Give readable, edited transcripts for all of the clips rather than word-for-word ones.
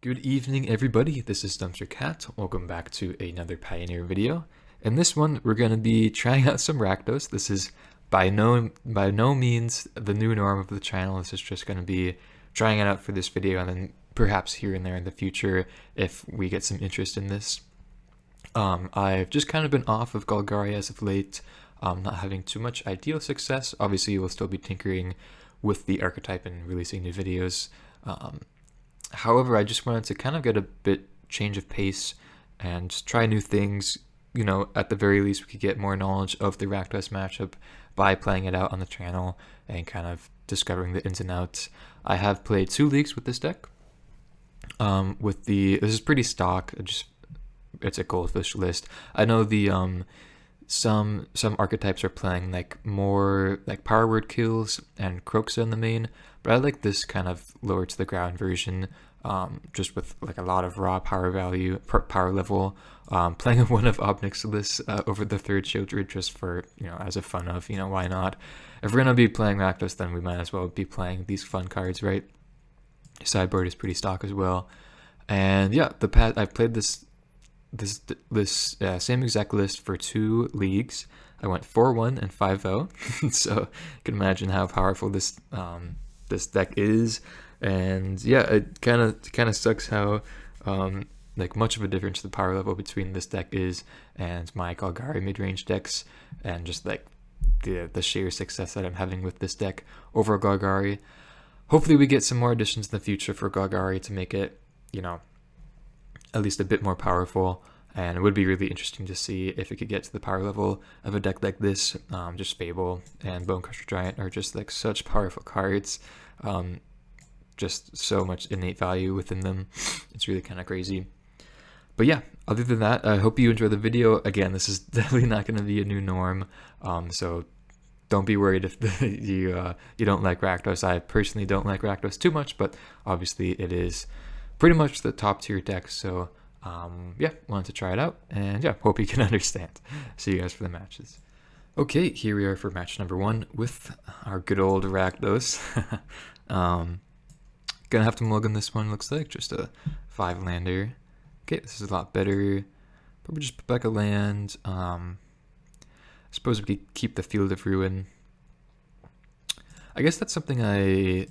Good evening, everybody. This is Dumpster Cat. Welcome back to another Pioneer video. In this one, we're going to be trying out some Rakdos. This is by no means the new norm of the channel. This is just going to be trying it out for this video, and then perhaps here and there in the future if we get some interest in this. I've just kind of been off of Golgari as of late, not having too much ideal success. Obviously, we'll still be tinkering with the archetype and releasing new videos. However, I just wanted to kind of get a bit change of pace and try new things. You know, at the very least, we could get more knowledge of the Rakdos matchup by playing it out on the channel and kind of discovering the ins and outs. I have played 2 leagues with this deck. This is pretty stock. It's a goldfish list. I know the some archetypes are playing like more like power word kills and Croxa in the main, but I like this kind of lower to the ground version, just with like a lot of raw power level. Playing one of Obnixilis over the 3rd Shieldred just for, as a fun of, why not? If we're gonna be playing Rakdos, then we might as well be playing these fun cards, right? Sideboard is pretty stock as well, and yeah, I've played this same exact list for 2 leagues. I went 4-1 and 5-0, so you can imagine how powerful this deck is. And yeah, it kind of sucks how like much of a difference the power level between this deck is and my Golgari midrange decks, and just like the sheer success that I'm having with this deck over Golgari. Hopefully we get some more additions in the future for Golgari to make it, at least a bit more powerful, and it would be really interesting to see if it could get to the power level of a deck like this. Just Fable and Bonecrusher Giant are just like such powerful cards, just so much innate value within them. It's really kind of crazy. But yeah, other than that, I hope you enjoy the video. Again, this is definitely not going to be a new norm, so don't be worried if you don't like Rakdos. I personally don't like Rakdos too much, but obviously it is pretty much the top tier deck, so yeah, wanted to try it out, and yeah, hope you can understand. See you guys for the matches. Okay, here we are for match number 1 with our good old Rakdos. Gonna have to mulligan this one, looks like, just a 5-lander. Okay, this is a lot better. Probably just put back a land. I suppose we could keep the Field of Ruin. I guess that's something I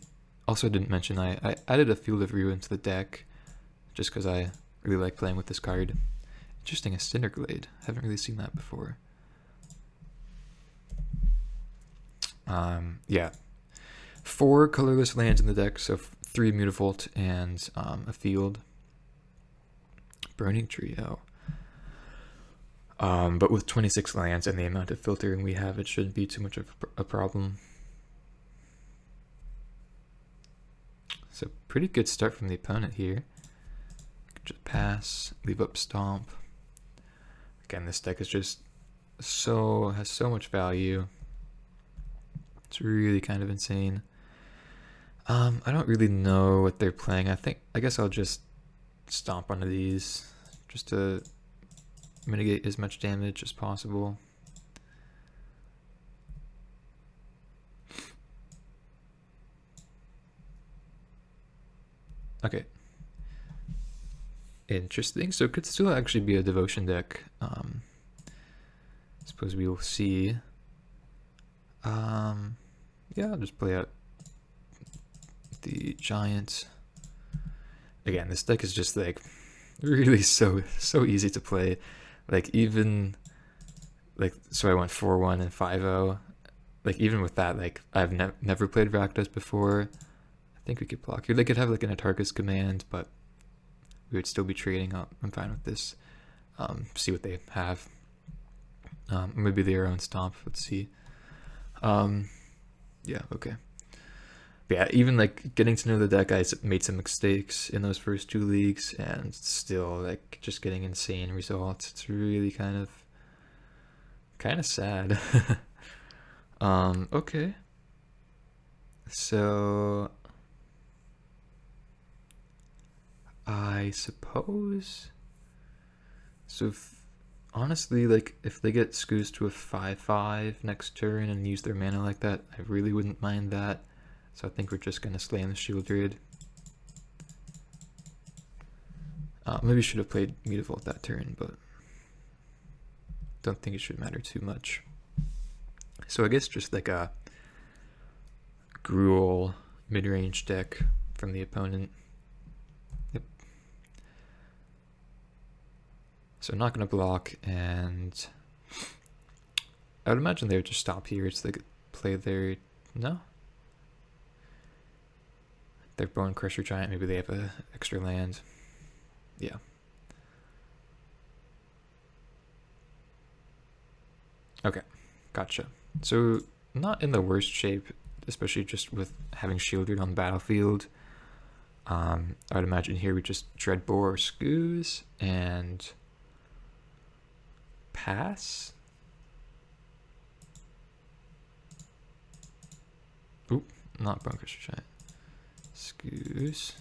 also didn't mention. I added a Field of Ruin to the deck just because I really like playing with this card. Interesting, a Cinderglade. Haven't really seen that before. Yeah. 4 colorless lands in the deck, so 3 Mutavault and a field. Burning Trio. But with 26 lands and the amount of filtering we have, it shouldn't be too much of a problem. So pretty good start from the opponent here. Just pass, leave up Stomp. Again, this deck is just has so much value. It's really kind of insane. I don't really know what they're playing. I guess I'll just stomp one of these just to mitigate as much damage as possible. Okay. Interesting. So it could still actually be a devotion deck. Suppose we will see. Yeah, I'll just play out the giant. Again, this deck is just like really so easy to play. Like even like, so I went 4-1 and 5-0. Like even with that, like I've never played Rakdos before. I think we could block here. They could have like an Atarkus command, but we would still be trading up. I'm fine with this. See what they have. Maybe their own Stomp. Let's see. Yeah, okay. But yeah, even like getting to know the deck, I made some mistakes in those first 2 leagues, and still like just getting insane results. It's really kind of sad. Okay. So I suppose, honestly, like if they get scoozed to a 5/5 next turn and use their mana like that, I really wouldn't mind that. So I think we're just gonna slay in the Shieldred. Maybe should have played Mutavault that turn, but don't think it should matter too much. So I guess just like a Gruul mid-range deck from the opponent. Yep. So I'm not going to block, and I would imagine they would just stop here. It's like play their... No? Their Bone Crusher Giant, maybe they have a extra land. Yeah. Okay, gotcha. So not in the worst shape, especially just with having Shieldred on the battlefield. I would imagine here we just Dreadbore or Scoos and pass. Oop, not Bone Crusher Giant. Scoos.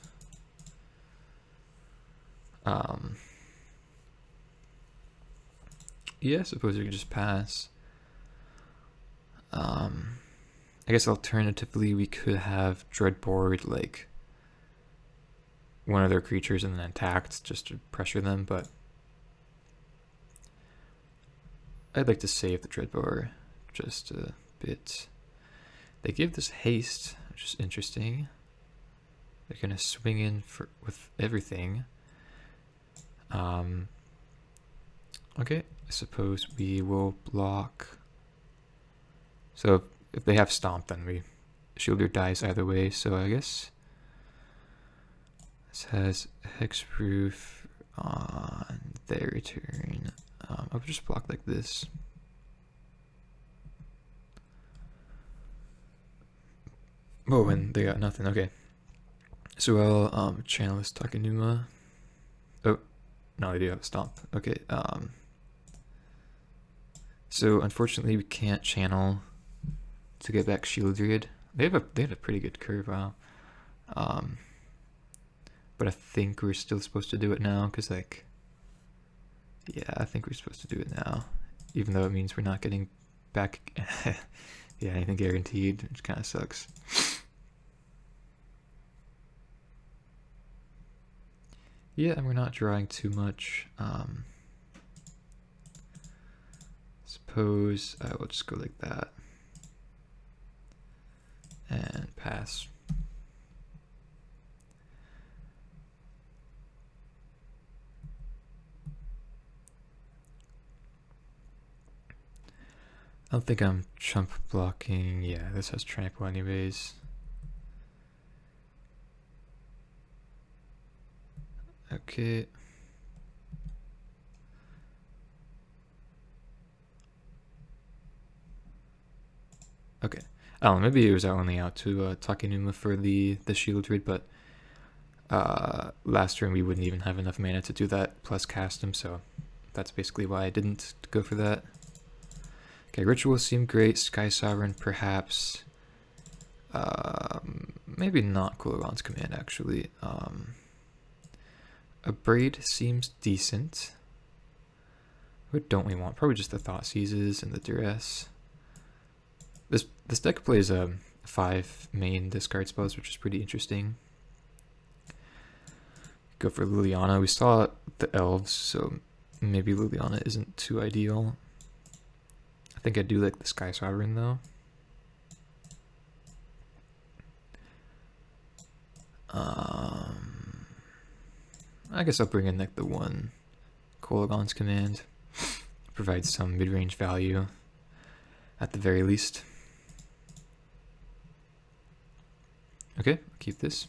Yeah, I suppose we could just pass. I guess alternatively we could have Dreadboard like one of their creatures and then attacked just to pressure them, but I'd like to save the Dreadboard just a bit. They give this haste, which is interesting. They're gonna swing in with everything. Okay, I suppose we will block. So if they have Stomp, then we Shielder dies either way. So I guess this has Hexproof on their turn. I'll just block like this. Oh, and they got nothing. Okay. So I'll channel this Takenuma. Oh, no, they do have a Stomp. Okay. So unfortunately we can't channel to get back Shieldred. They have a pretty good curve, wow. But I think we're still supposed to do it now, because like, yeah, I think we're supposed to do it now, even though it means we're not getting back yeah, anything guaranteed, which kind of sucks. Yeah, and we're not drawing too much. Suppose I will just go like that and pass. I don't think I'm chump blocking. Yeah, this has trample anyways. Okay. Okay. I don't know, maybe it was only out to Takenuma for the Shieldred, but last turn we wouldn't even have enough mana to do that, plus cast him, so that's basically why I didn't go for that. Okay, Rituals seem great. Sky Sovereign, perhaps. Maybe not Kularon's Command, actually. A Braid seems decent. What don't we want? Probably just the Thought Seizes and the Duress. This deck plays 5 main discard spells, which is pretty interesting. Go for Liliana. We saw the Elves, so maybe Liliana isn't too ideal. I think I do like the Sky Sovereign though. I guess I'll bring in like the one Kolagon's Command. Provides some mid-range value at the very least. Okay, I'll keep this.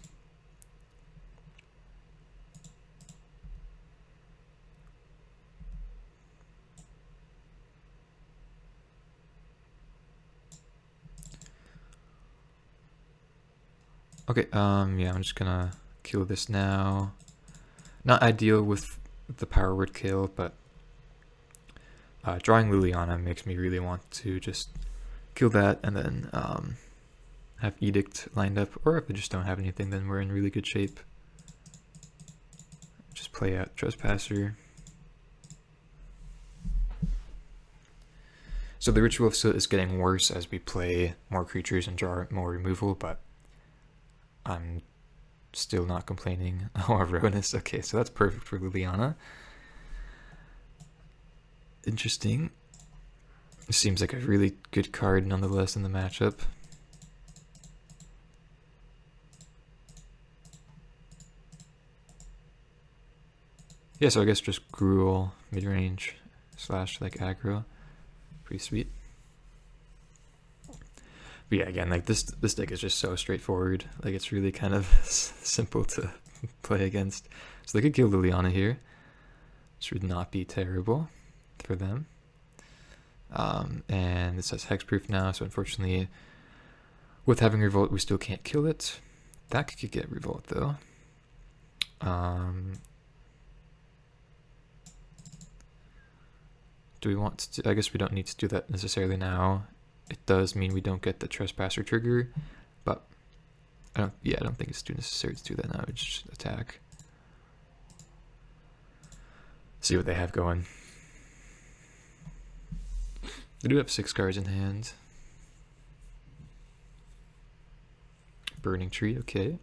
Okay, yeah, I'm just gonna kill this now. Not ideal with the power word kill, but drawing Liliana makes me really want to just kill that and then have Edict lined up, or if I just don't have anything, then we're in really good shape. Just play out Trespasser. So the Ritual of Soot is getting worse as we play more creatures and draw more removal, but I'm still not complaining. Oh, Aronis. Okay, so that's perfect for Liliana. Interesting. It seems like a really good card nonetheless in the matchup. Yeah, so I guess just Gruul, midrange, slash like aggro. Pretty sweet. But yeah, again, like this deck is just so straightforward. Like it's really kind of simple to play against. So they could kill Liliana here, which would not be terrible for them. And this has hexproof now, so unfortunately, with having Revolt, we still can't kill it. That could get Revolt though. Do we want to? I guess we don't need to do that necessarily now. It does mean we don't get the Trespasser trigger, but I don't think it's too necessary to do that now. We just attack. See what they have going. They do have 6 cards in hand. Burning Tree, okay.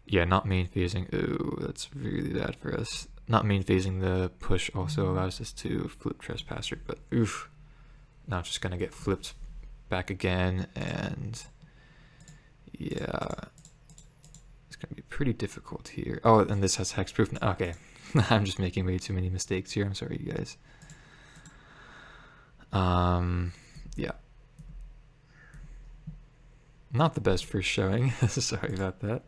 Yeah, not main phasing. Ooh, that's really bad for us. Not main phasing the push also allows us to flip Trespasser, but oof. Now it's just gonna get flipped back again, and yeah, it's gonna be pretty difficult here. Oh, and this has hexproof. Okay, I'm just making way too many mistakes here. I'm sorry, you guys. Yeah, not the best first showing. Sorry about that.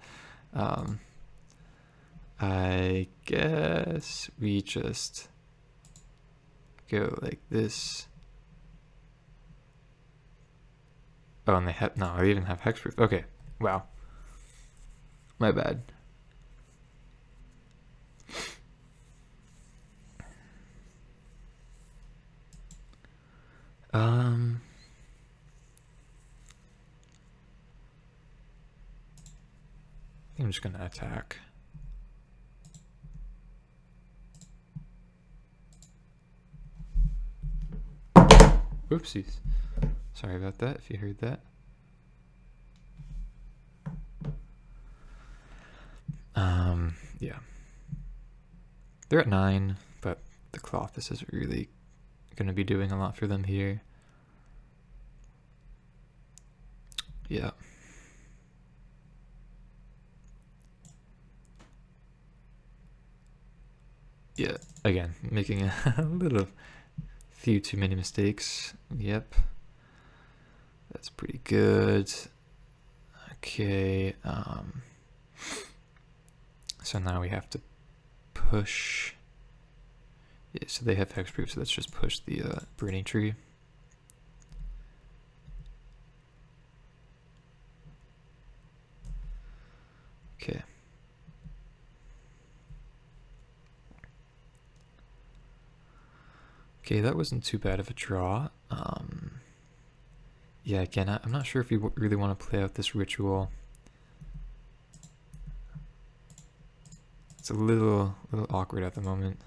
I guess we just go like this. Oh, and they even have hexproof. Okay, wow. My bad. I'm just gonna attack. Whoopsies. Sorry about that if you heard that. Yeah. They're at 9, but the Colossus is really gonna be doing a lot for them here. Yeah. Yeah, again, making a few too many mistakes. Yep. That's pretty good. Okay, so now we have to push. Yeah, so they have hexproof, so let's just push the Burning Tree. Okay. Okay, that wasn't too bad of a draw. Yeah, again, I'm not sure if we really want to play out this ritual. It's a little awkward at the moment.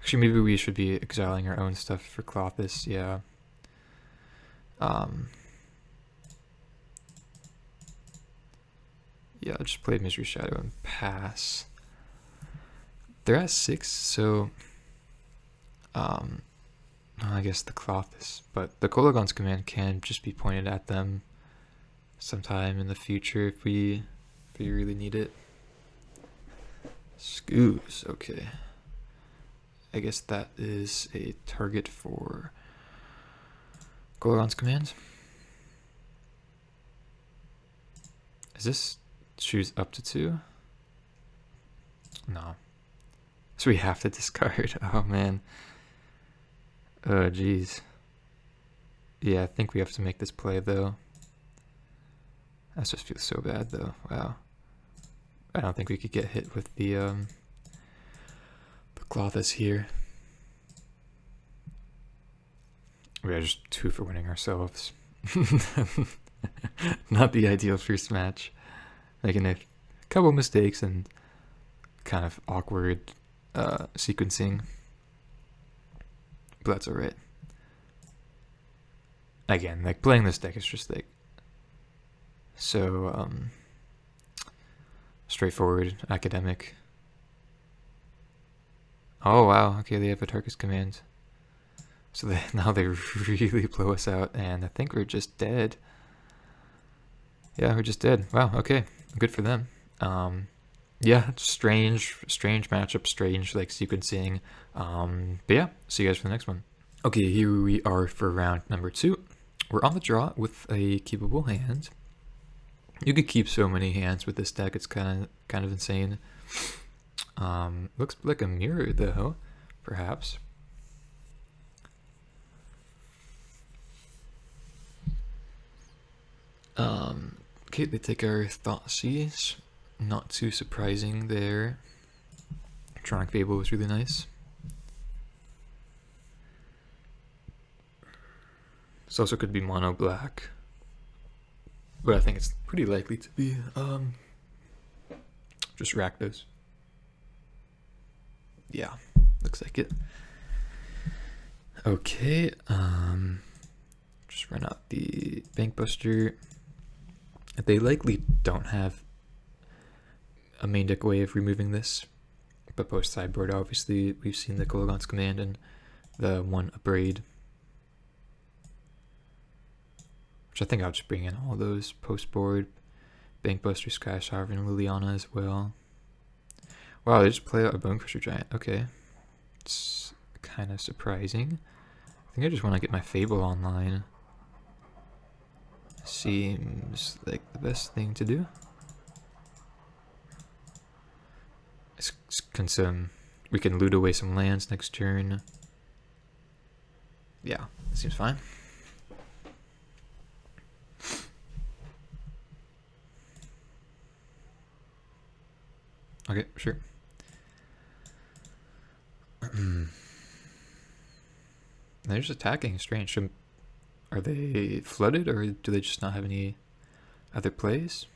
Actually, maybe we should be exiling our own stuff for Clothis, yeah. Yeah, I'll just play Misery Shadow and pass. They're at 6, so I guess the Clothis, but the Kolagon's command can just be pointed at them sometime in the future if we really need it. Scoos, okay. I guess that is a target for Kolagon's command. Is this choose up to 2? No. So we have to discard. Oh man. Oh geez. Yeah, I think we have to make this play though. That just feels so bad though. Wow. I don't think we could get hit with the Clothis here. We are just 2 for winning ourselves. Not the ideal first match. Making a couple mistakes and kind of awkward sequencing, but that's alright. Again, like playing this deck is just like so straightforward, academic. Oh wow, okay, they have a Tarkus command. So now they really blow us out, and I think we're just dead. Yeah, we're just dead. Wow, okay, good for them. Yeah, strange matchup, strange like sequencing. But yeah, see you guys for the next one. Okay, here we are for round number 2. We're on the draw with a keepable hand. You could keep so many hands with this deck, it's kind of insane. Looks like a mirror though, perhaps. Okay, they take our Thoughtseize. Not too surprising there. Tronic Fable was really nice. This also could be mono black, but I think it's pretty likely to be just Rakdos. Yeah, looks like it. Okay, just run out the Bankbuster. They likely don't have a main deck way of removing this, but post sideboard, obviously, we've seen the Kolaghan's Command and the one Abrade, which I think I'll just bring in all those post board. Bankbuster, Sky Sovereign, Liliana as well. Wow, they just play out a Bonecrusher Giant. Okay, it's kind of surprising. I think I just want to get my Fable online. Seems like the best thing to do. It's consume. We can loot away some lands next turn. Yeah, seems fine. Okay, sure. They're just attacking. Strange. Are they flooded, or do they just not have any other plays?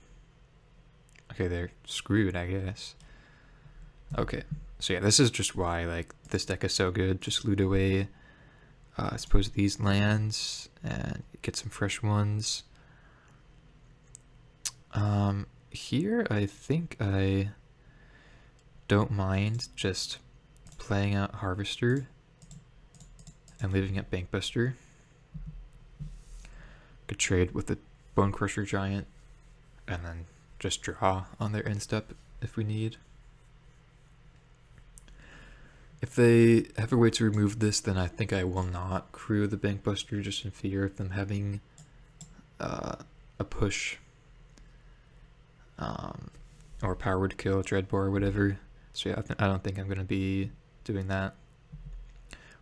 Okay, they're screwed, I guess. Okay, so yeah, this is just why like this deck is so good. Just loot away, I suppose, these lands and get some fresh ones. Here I think I don't mind just playing out Harvester and leaving it Bankbuster. Could trade with the Bonecrusher Giant and then just draw on their end step if we need. If they have a way to remove this, then I think I will not crew the Bankbuster just in fear of them having a push or powered kill, Dreadbore or whatever. So yeah, I don't think I'm going to be doing that.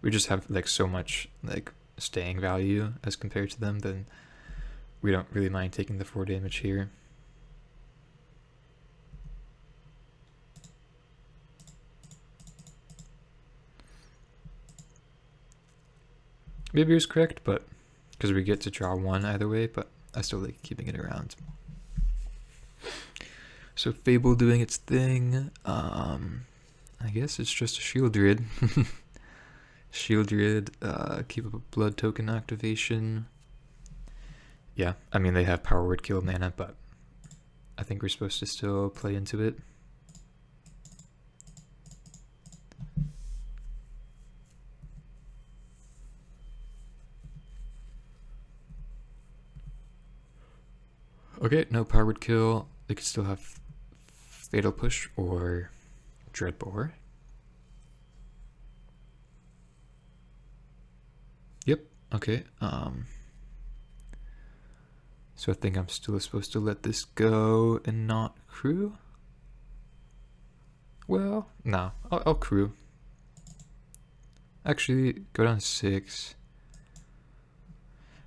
We just have like so much like staying value as compared to them, then we don't really mind taking the 4 damage here. Maybe it was correct, but because we get to draw 1 either way, but I still like keeping it around. So Fable doing its thing. I guess it's just a Shieldred. Shieldred, keep up a blood token activation. Yeah, I mean they have power word kill mana, but I think we're supposed to still play into it. Okay, no power word kill. They could still have Fatal Push or Dreadbore. Yep, okay. So I think I'm still supposed to let this go and not crew? Well, no, I'll crew. Actually, go down 6.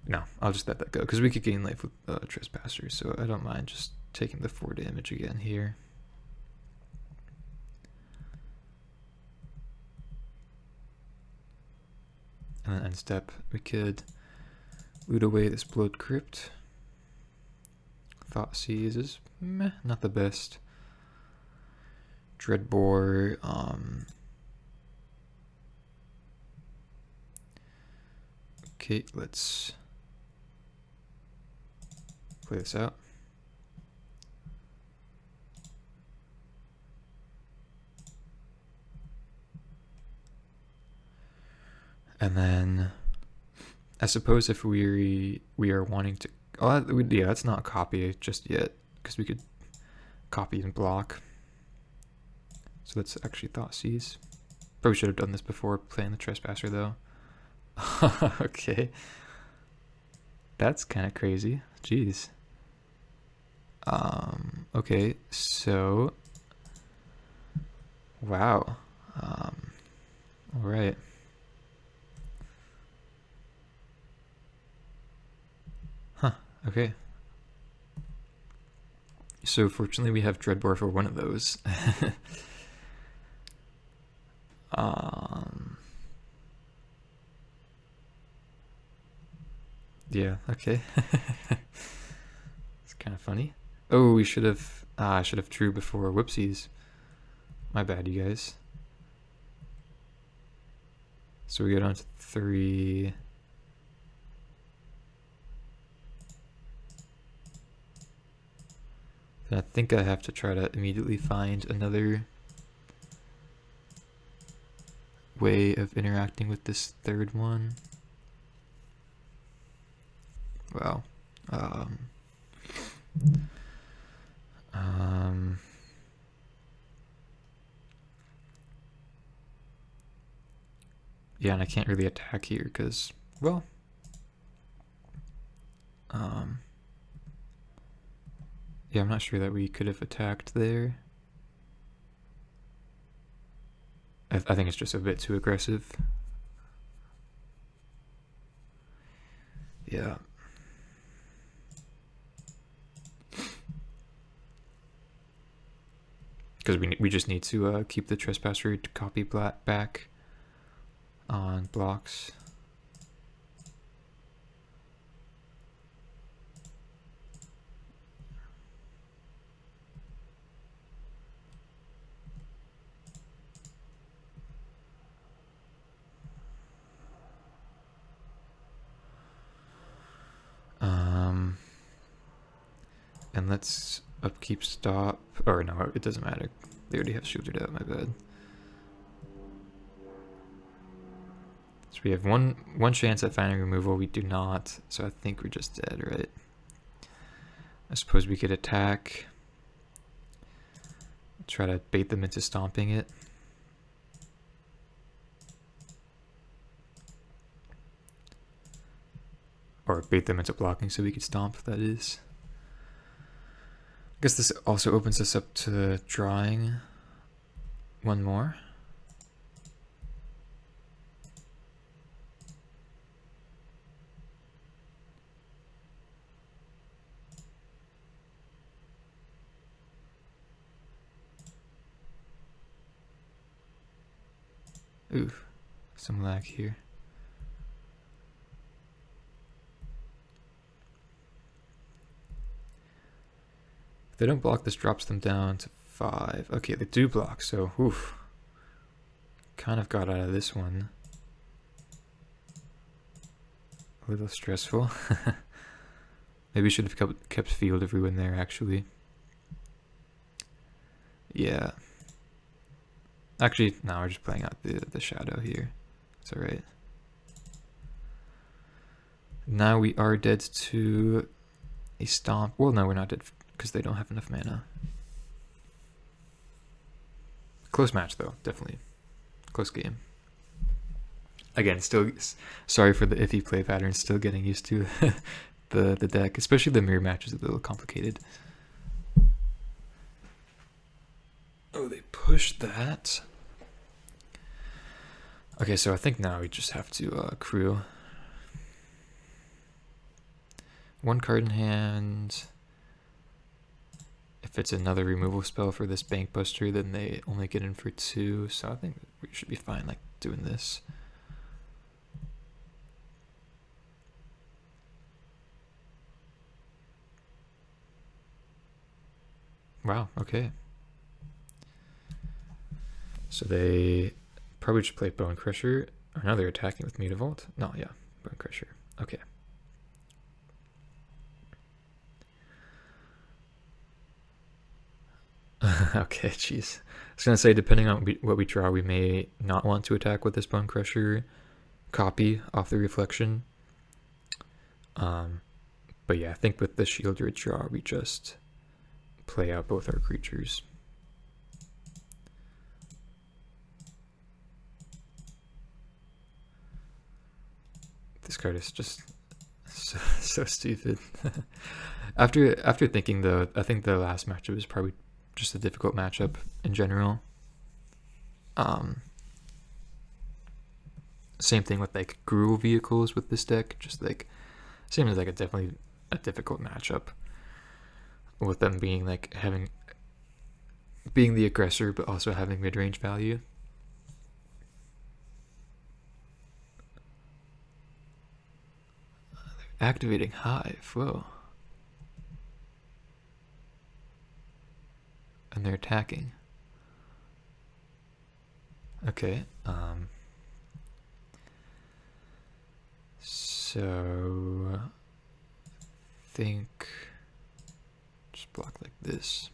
No, I'll just let that go, because we could gain life with Trespasser, so I don't mind just taking the 4 damage again here. And then end step, we could loot away this Blood Crypt. Thoughtseize is meh, not the best. Dreadbore. Okay, let's play this out. And then I suppose if we are wanting to, oh yeah, that's not copy just yet because we could copy and block. So that's actually Thoughtseize. Probably should have done this before playing the Trespasser though. Okay, that's kind of crazy. Jeez. Okay, so wow. All right. Huh. Okay. So fortunately, we have Dreadbore for one of those. Yeah. Okay. It's kind of funny. Oh, we should have. I should have drew before. Whoopsies. My bad, you guys. So we get on to 3. Then I think I have to try to immediately find another way of interacting with this third one. Wow. Yeah, and I can't really attack here because, well, yeah, I'm not sure that we could have attacked there. I think it's just a bit too aggressive. Yeah. Because we just need to keep the Trespasser to copy back on blocks. And let's upkeep stop. Or no, it doesn't matter. They already have shielded out, my bad. So we have one chance at finding removal. We do not. So I think we're just dead, right? I suppose we could attack. Try to bait them into stomping it. Or bait them into blocking so we could stomp, that is. I guess this also opens us up to drawing one more. Ooh, some lag here. If they don't block, this drops them down to 5. Okay, they do block, so oof. Kind of got out of this one. A little stressful. Maybe we should have kept field if we went there, actually. Yeah. Actually, no, we're just playing out the shadow here. It's alright. Now we are dead to a stomp. Well, no, we're not dead because they don't have enough mana. Close match, though, definitely. Close game. Again, still sorry for the iffy play pattern. Still getting used to the deck, especially the mirror match is a little complicated. Oh, they pushed that. Okay, so I think now we just have to crew. One card in hand. If it's another removal spell for this Bank Buster, then they only get in for 2. So I think we should be fine, like doing this. Wow. Okay. So they probably just play Bone Crusher. Or now they're attacking with Mutavault. No, yeah, Bone Crusher. Okay. Okay, jeez. I was gonna say, depending on what we draw, we may not want to attack with this Bone Crusher copy off the reflection. But yeah, I think with the Shieldred draw, we just play out both our creatures. This card is just so stupid. After thinking though, I think the last matchup is probably just a difficult matchup in general. Same thing with like Gruul vehicles with this deck, just like seems like definitely a difficult matchup with them being like being the aggressor but also having mid-range value. Activating Hive, whoa. And they're attacking. Okay, so I think just block like this.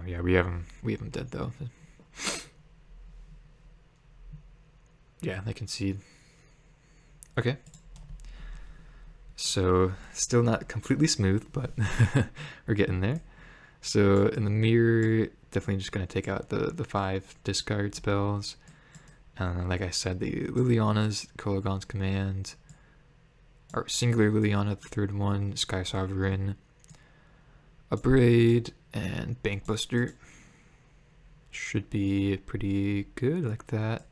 Yeah, we have him dead though. Yeah, they concede. Okay. So still not completely smooth, but we're getting there. So in the mirror, definitely just gonna take out the 5 discard spells. Like I said, the Liliana's, Kolagon's Command, or singular Liliana, the third one, Sky Sovereign, a Braid, and Bankbuster. Should be pretty good like that.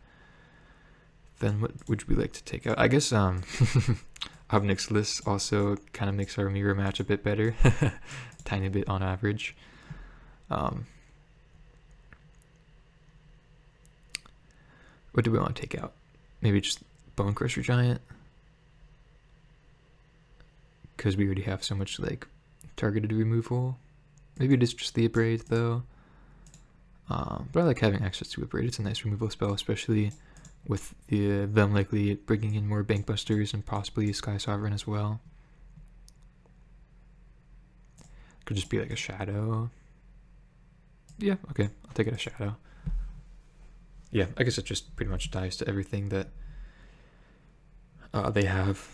Then what would we like to take out? I guess Obnix List also kind of makes our mirror match a bit better. Tiny bit on average. What do we want to take out? Maybe just Bone Crusher Giant? Because we already have so much like targeted removal. Maybe it is just the Abrade though. But I like having access to Abrade. It's a nice removal spell, especially with them likely bringing in more Bankbusters and possibly Sky Sovereign as well. Could just be like a Shadow. Yeah, okay, I'll take it a Shadow. Yeah, I guess it just pretty much dies to everything that they have.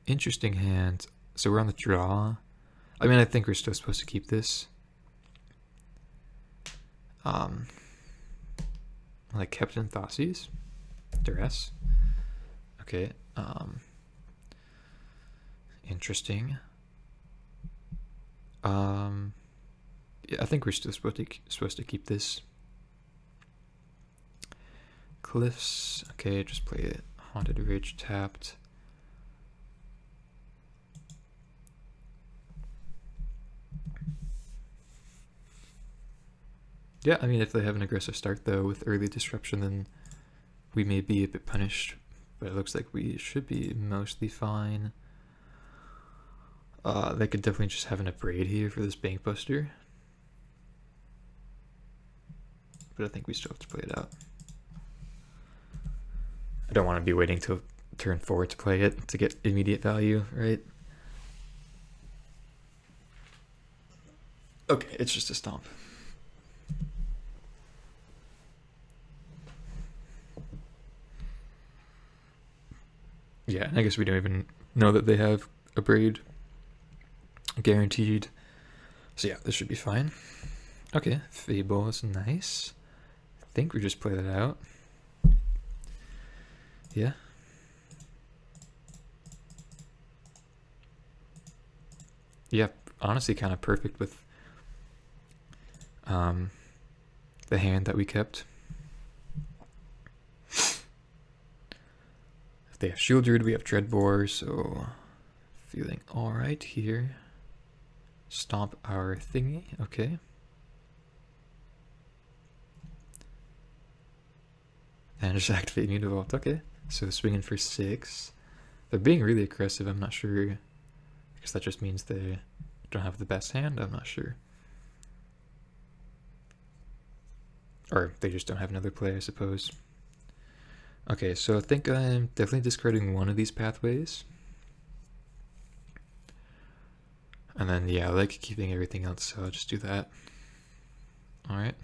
Interesting hand. So we're on the draw. I mean, I think we're still supposed to keep this. Like Captain Thoughtseas? Duress? Okay, interesting. Yeah, I think we're still supposed to keep this. Cliffs, okay, just play it. Haunted Rage tapped. Yeah, I mean, if they have an aggressive start though with early disruption, then we may be a bit punished, but it looks like we should be mostly fine. They could definitely just have an Abrade here for this Bankbuster. But I think we still have to play it out. I don't want to be waiting till turn 4 to play it to get immediate value, right? Okay, it's just a stomp. Yeah, and I guess we don't even know that they have Abrade guaranteed. So yeah, this should be fine. Okay, Fable is nice. I think we just play that out. Yeah. Yeah, honestly kind of perfect with the hand that we kept. If they have Shieldred, we have Dreadbore, so feeling alright here. Stomp our thingy, okay. And just activate Mutavault, okay. So swinging for 6. They're being really aggressive, I'm not sure. I guess that just means they don't have the best hand, I'm not sure. Or they just don't have another play, I suppose. Okay, so I think I'm definitely discarding one of these pathways. And then, yeah, I like keeping everything else, so I'll just do that. Alright.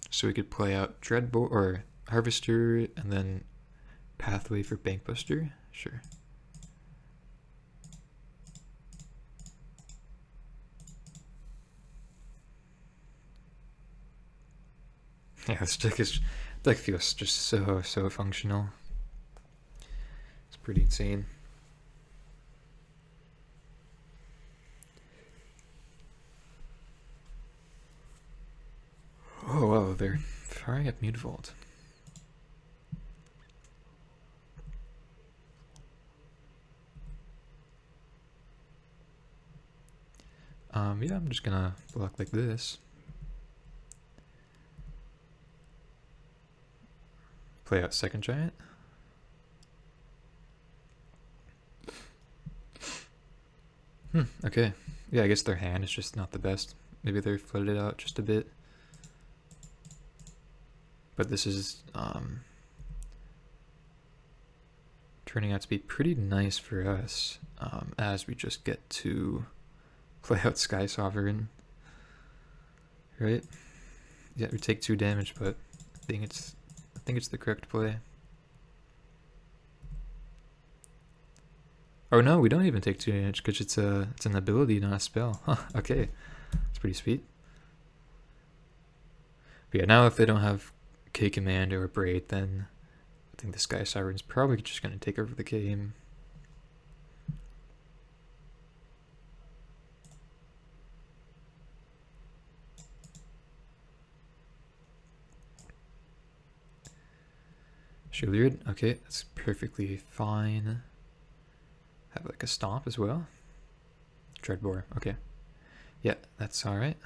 So we could play out Dreadbolt or Harvester and then pathway for Bankbuster. Sure. Yeah, this deck feels just so functional. It's pretty insane. Oh wow, they're firing up Mutavault. Yeah, I'm just gonna block like this. Play out second giant. Okay. Yeah, I guess their hand is just not the best. Maybe they're flooded out just a bit. But this is turning out to be pretty nice for us, as we just get to play out Sky Sovereign. Right? Yeah, we take 2 damage, but I think it's the correct play. Oh no, we don't even take 2 damage because it's an ability, not a spell. Huh, okay. It's pretty sweet. But yeah, now if they don't have K Command or Braid, then I think the Sky Sovereign's probably just gonna take over the game. Shieldred, okay, that's perfectly fine. Have like a stomp as well. Dreadbore, okay. Yeah, that's alright.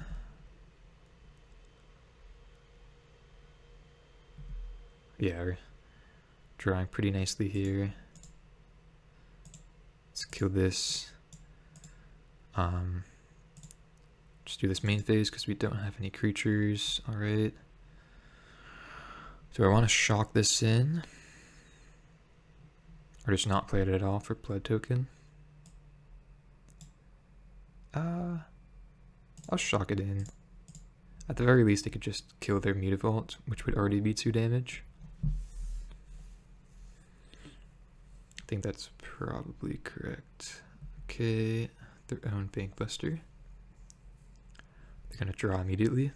Yeah, we're drawing pretty nicely here. Let's kill this. Just do this main phase because we don't have any creatures. Alright. Do I want to shock this in? Or just not play it at all for blood token? I'll shock it in. At the very least, it could just kill their Mutavault, which would already be 2 damage. I think that's probably correct. Okay, their own Bankbuster. They're gonna draw immediately.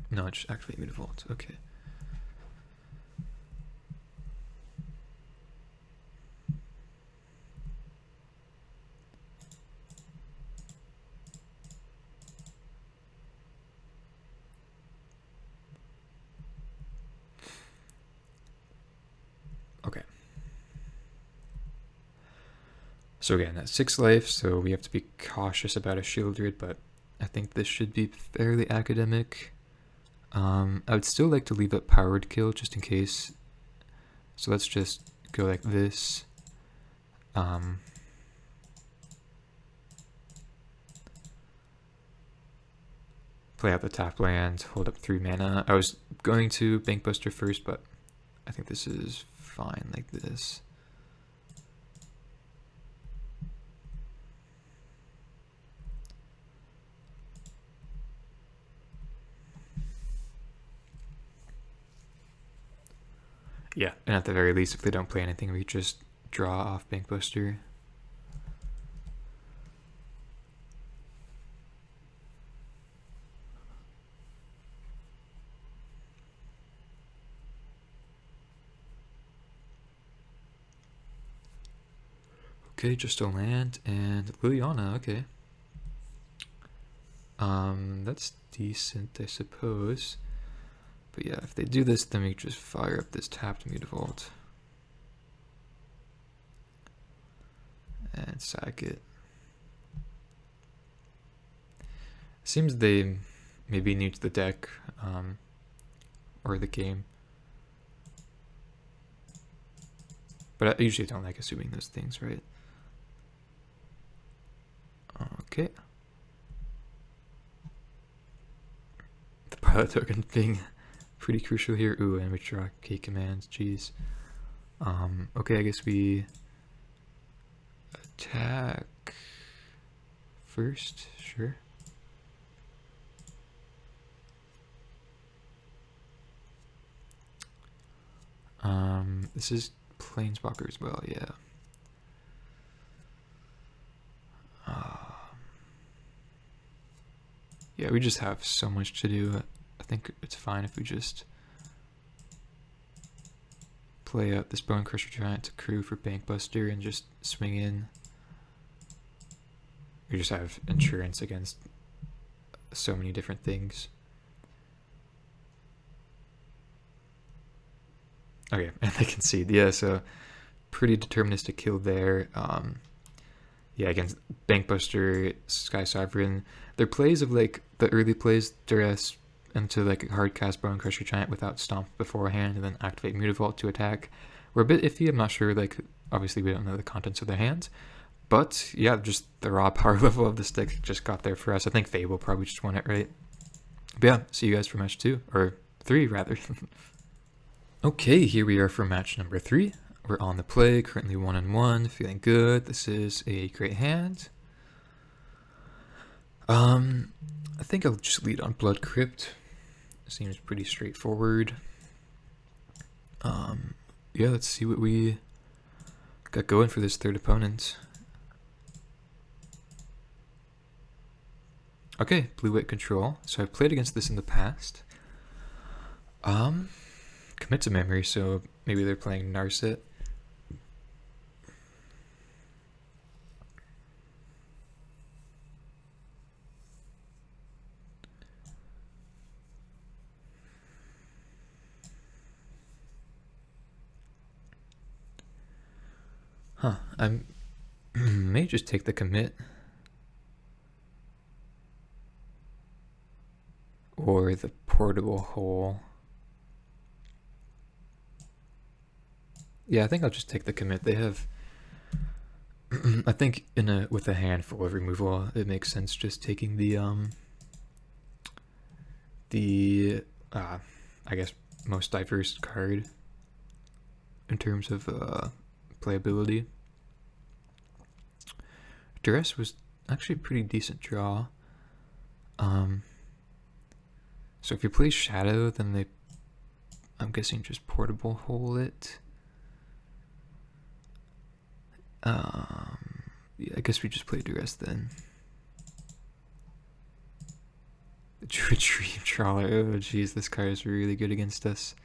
No, it's actually Mutavault. Okay. Okay. So again, that's 6 life, so we have to be cautious about a Shieldred, but I think this should be fairly academic. I would still like to leave up Powered Kill just in case. So let's just go like this. Play out the tap land, hold up 3 mana. I was going to Bankbuster first, but I think this is fine like this. Yeah, and at the very least, if they don't play anything, we just draw off Bankbuster. Okay, just a land and Liliana, okay. That's decent, I suppose. But yeah, if they do this, then we just fire up this tapped Mutavault. And sack it. Seems they may be new to the deck, or the game. But I usually don't like assuming those things, right? Okay. The pilot token being pretty crucial here. Ooh, and we draw K commands, jeez. Okay, I guess we attack first, sure. This is Planeswalker as well, yeah. Yeah, we just have so much to do. I think it's fine if we just play out this Bone Crusher Giant to crew for Bankbuster and just swing in. We just have insurance against so many different things. Okay, and they concede. Yeah, so pretty deterministic kill there. Yeah, against Bankbuster, Sky Sovereign. Their plays of like the early plays, duress into like a hard cast Bone Crusher Giant without Stomp beforehand and then activate Mutavault to attack were a bit iffy. I'm not sure, like, obviously we don't know the contents of their hands. But yeah, just the raw power level of this deck just got there for us. I think Fable probably just won it, right? But yeah, see you guys for match 2, or 3 rather. Okay, here we are for match number 3. We're on the play, currently 1-1, feeling good. This is a great hand. I think I'll just lead on Blood Crypt. Seems pretty straightforward. Yeah, let's see what we got going for this third opponent. Okay, blue-white control. So I've played against this in the past. Commit to memory, so maybe they're playing Narset. Huh, I may just take the commit. Or the portable hole. Yeah, I think I'll just take the commit. They have... I think with a handful of removal, it makes sense just taking the I guess most diverse card in terms of playability. Duress was actually a pretty decent draw. So if you play Shadow, then I'm guessing just portable hole it. Yeah, I guess we just play Duress then. The Dream Trawler. Oh jeez, this card is really good against us.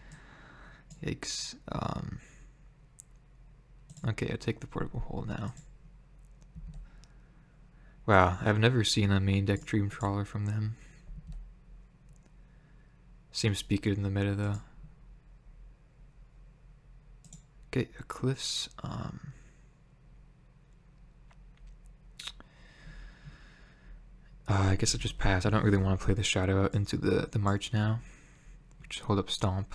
Yikes. Okay, I take the portable hole now. Wow, I've never seen a main deck Dream Trawler from them. Seems to be good in the meta though. Okay, Eclipse. I guess I'll just pass. I don't really want to play the Shadow out into the March now. Just hold up Stomp.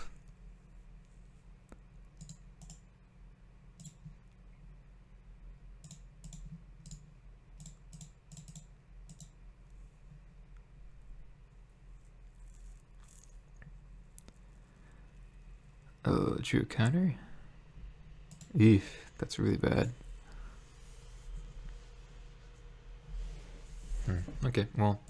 Oh, drew a counter? Eef, that's really bad. Okay, well,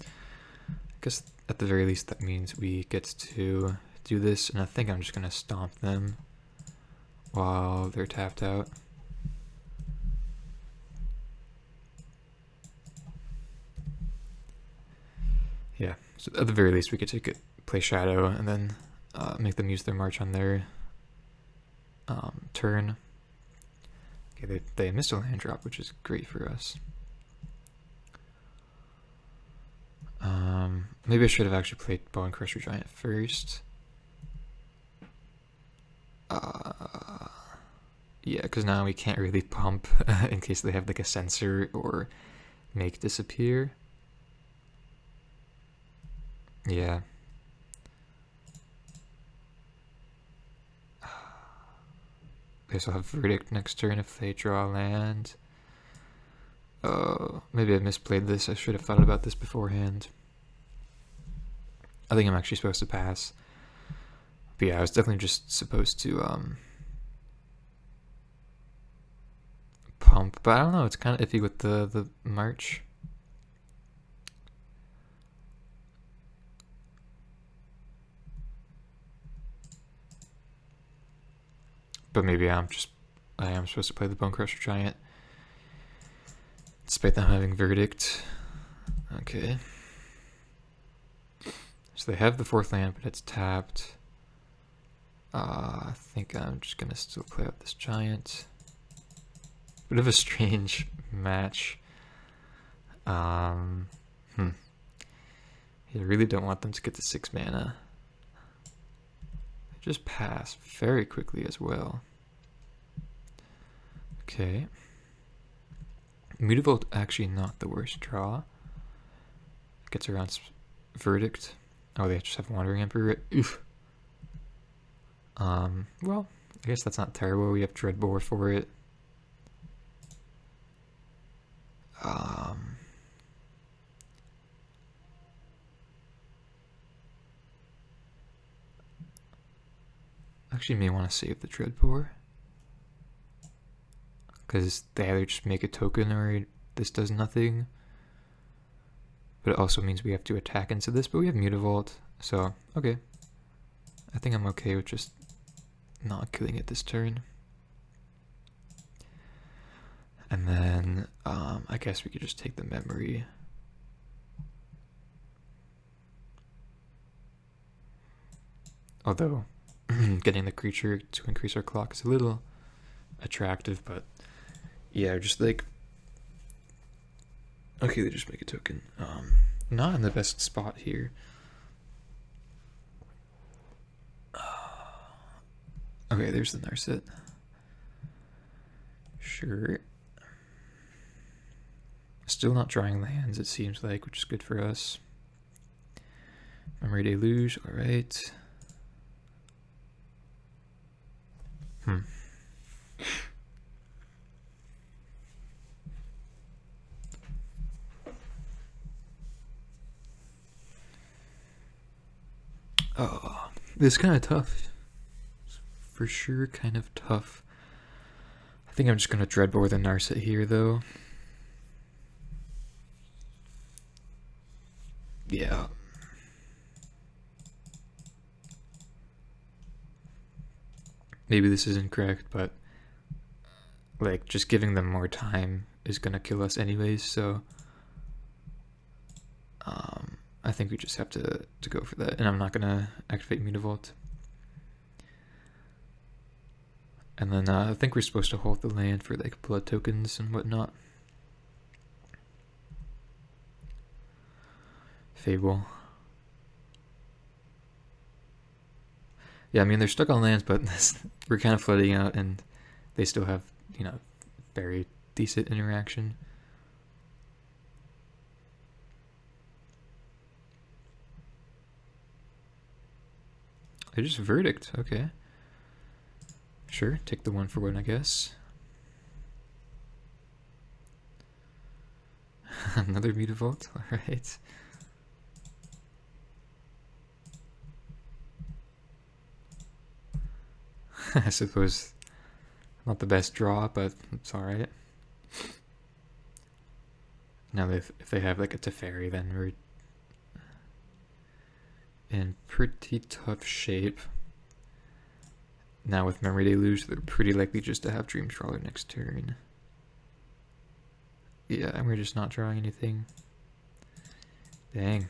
I guess at the very least that means we get to do this, and I think I'm just gonna stomp them while they're tapped out. Yeah, so at the very least we could take it, play Shadow, and then make them use their March on their turn. Okay, they missed a land drop, which is great for us. Maybe I should have actually played Bone Crusher Giant first. Yeah, because now we can't really pump in case they have like a sensor or make disappear. Yeah. They also have Verdict next turn if they draw land. Oh, maybe I misplayed this. I should have thought about this beforehand. I think I'm actually supposed to pass. But yeah, I was definitely just supposed to pump. But I don't know, it's kind of iffy with the march. But maybe I am supposed to play the Bone Crusher Giant. Despite them having Verdict. Okay. So they have the 4th land, but it's tapped. I think I'm just going to still play out this Giant. Bit of a strange match. I really don't want them to get to 6 mana. They just pass very quickly as well. Okay. Mutavault actually not the worst draw. Gets around Verdict. Oh, they just have Wandering Emperor. Oof. Well, I guess that's not terrible. We have Dreadbore for it. Actually may want to save the Dreadbore. Because they either just make a token or this does nothing. But it also means we have to attack into this, but we have Mutavault, so okay. I think I'm okay with just not killing it this turn. And then I guess we could just take the memory. Although getting the creature to increase our clock is a little attractive, but yeah, just like okay, they just make a token. Not in the best spot here. Okay, there's the Narset. Sure. Still not drawing lands, it seems like, which is good for us. Memory Deluge, alright. Oh, this is kind of tough. It's for sure kind of tough. I think I'm just going to Dreadbore the Narset here, though. Yeah. Maybe this is incorrect, but like just giving them more time is going to kill us anyways, so I think we just have to go for that, and I'm not going to activate Mutavault. And then I think we're supposed to hold the land for like blood tokens and whatnot. Fable. Yeah, I mean they're stuck on lands, but we're kind of flooding out, and they still have, you know, very decent interaction. They just Verdict, okay. Sure, take the 1-for-1, I guess. Another Mutavault, alright. I suppose not the best draw, but it's alright. Now if they have like a Teferi, then we're in pretty tough shape. Now with Memory Deluge, they're pretty likely just to have Dreamtrawler next turn. Yeah, and we're just not drawing anything. Dang.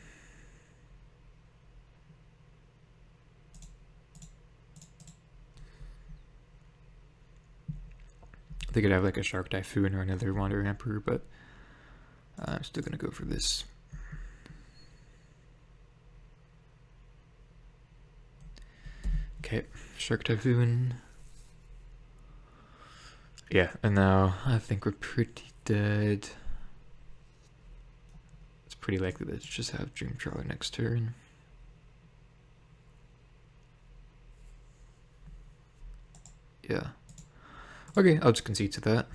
They could have like a Shark Typhoon or another Wandering Emperor, but I'm still gonna go for this. Okay, Shark Typhoon. Yeah, and now I think we're pretty dead. It's pretty likely that it's just have Dreamtrawler next turn. Yeah. Okay, I'll just concede to that.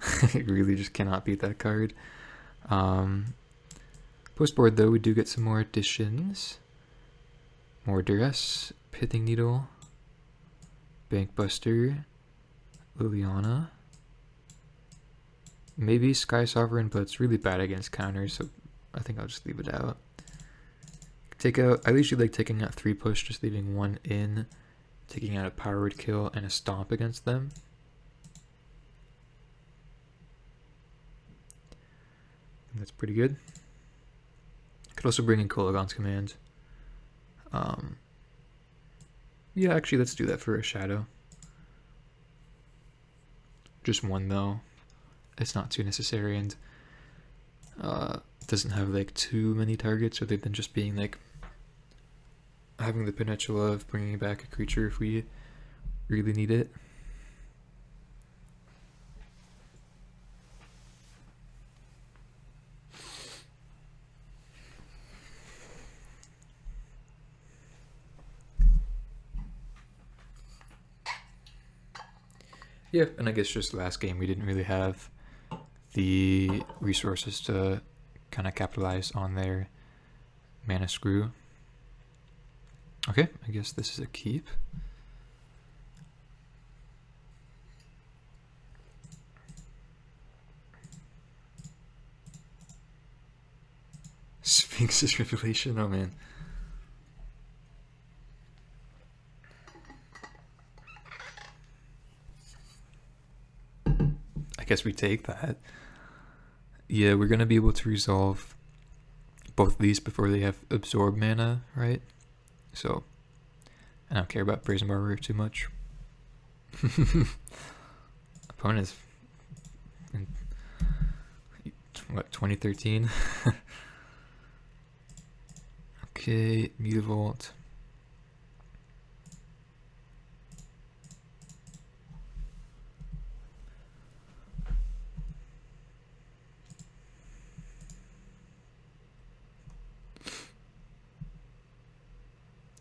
I really just cannot beat that card. Post board though, we do get some more additions. More Duress, Pithing Needle, Bankbuster, Liliana. Maybe Sky Sovereign, but it's really bad against counters, so I think I'll just leave it out. Take out, I usually like taking out 3 push, just leaving 1 in, taking out a Power Word Kill and a Stomp against them. That's pretty good. Could also bring in Kolagon's Command. Yeah, actually, let's do that for a Shadow. Just 1 though. It's not too necessary, and doesn't have like too many targets, other than just being like having the potential of bringing back a creature if we really need it. Yeah, and I guess just last game we didn't really have the resources to kind of capitalize on their mana screw. Okay, I guess this is a keep. Sphinx's Revelation, oh man. I guess we take that. Yeah, we're gonna be able to resolve both of these before they have absorb mana, right? So I don't care about Brazen Barber too much. Opponent's in what, 2013? Okay, Mutavault.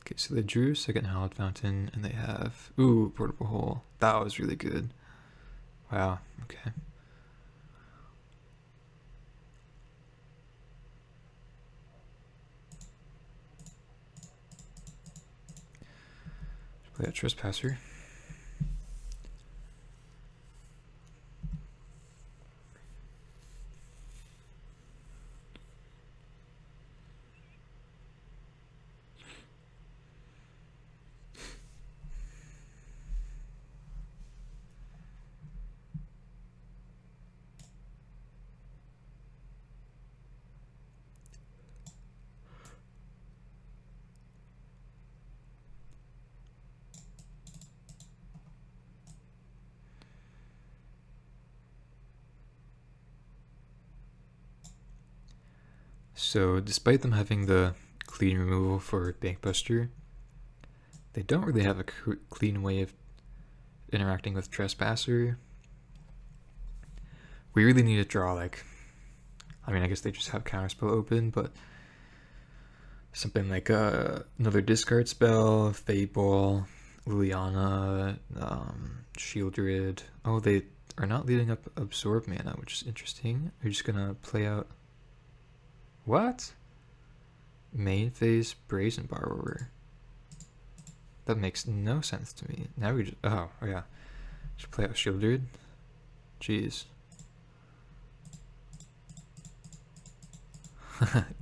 Okay, so they drew second Hallowed Fountain, and they have, ooh, Portable Hole. That was really good. Wow, okay. Play a Trespasser. So despite them having the clean removal for Bankbuster, they don't really have a clean way of interacting with Trespasser. We really need to draw, like, I mean, I guess they just have Counterspell open, but something like another discard spell, Fable, Liliana, Shieldred. Oh, they are not leading up Absorb mana, which is interesting. They're just gonna play out. What? Main phase Brazen Borrower. That makes no sense to me. Now we just, oh yeah, just play out Shieldred. Jeez.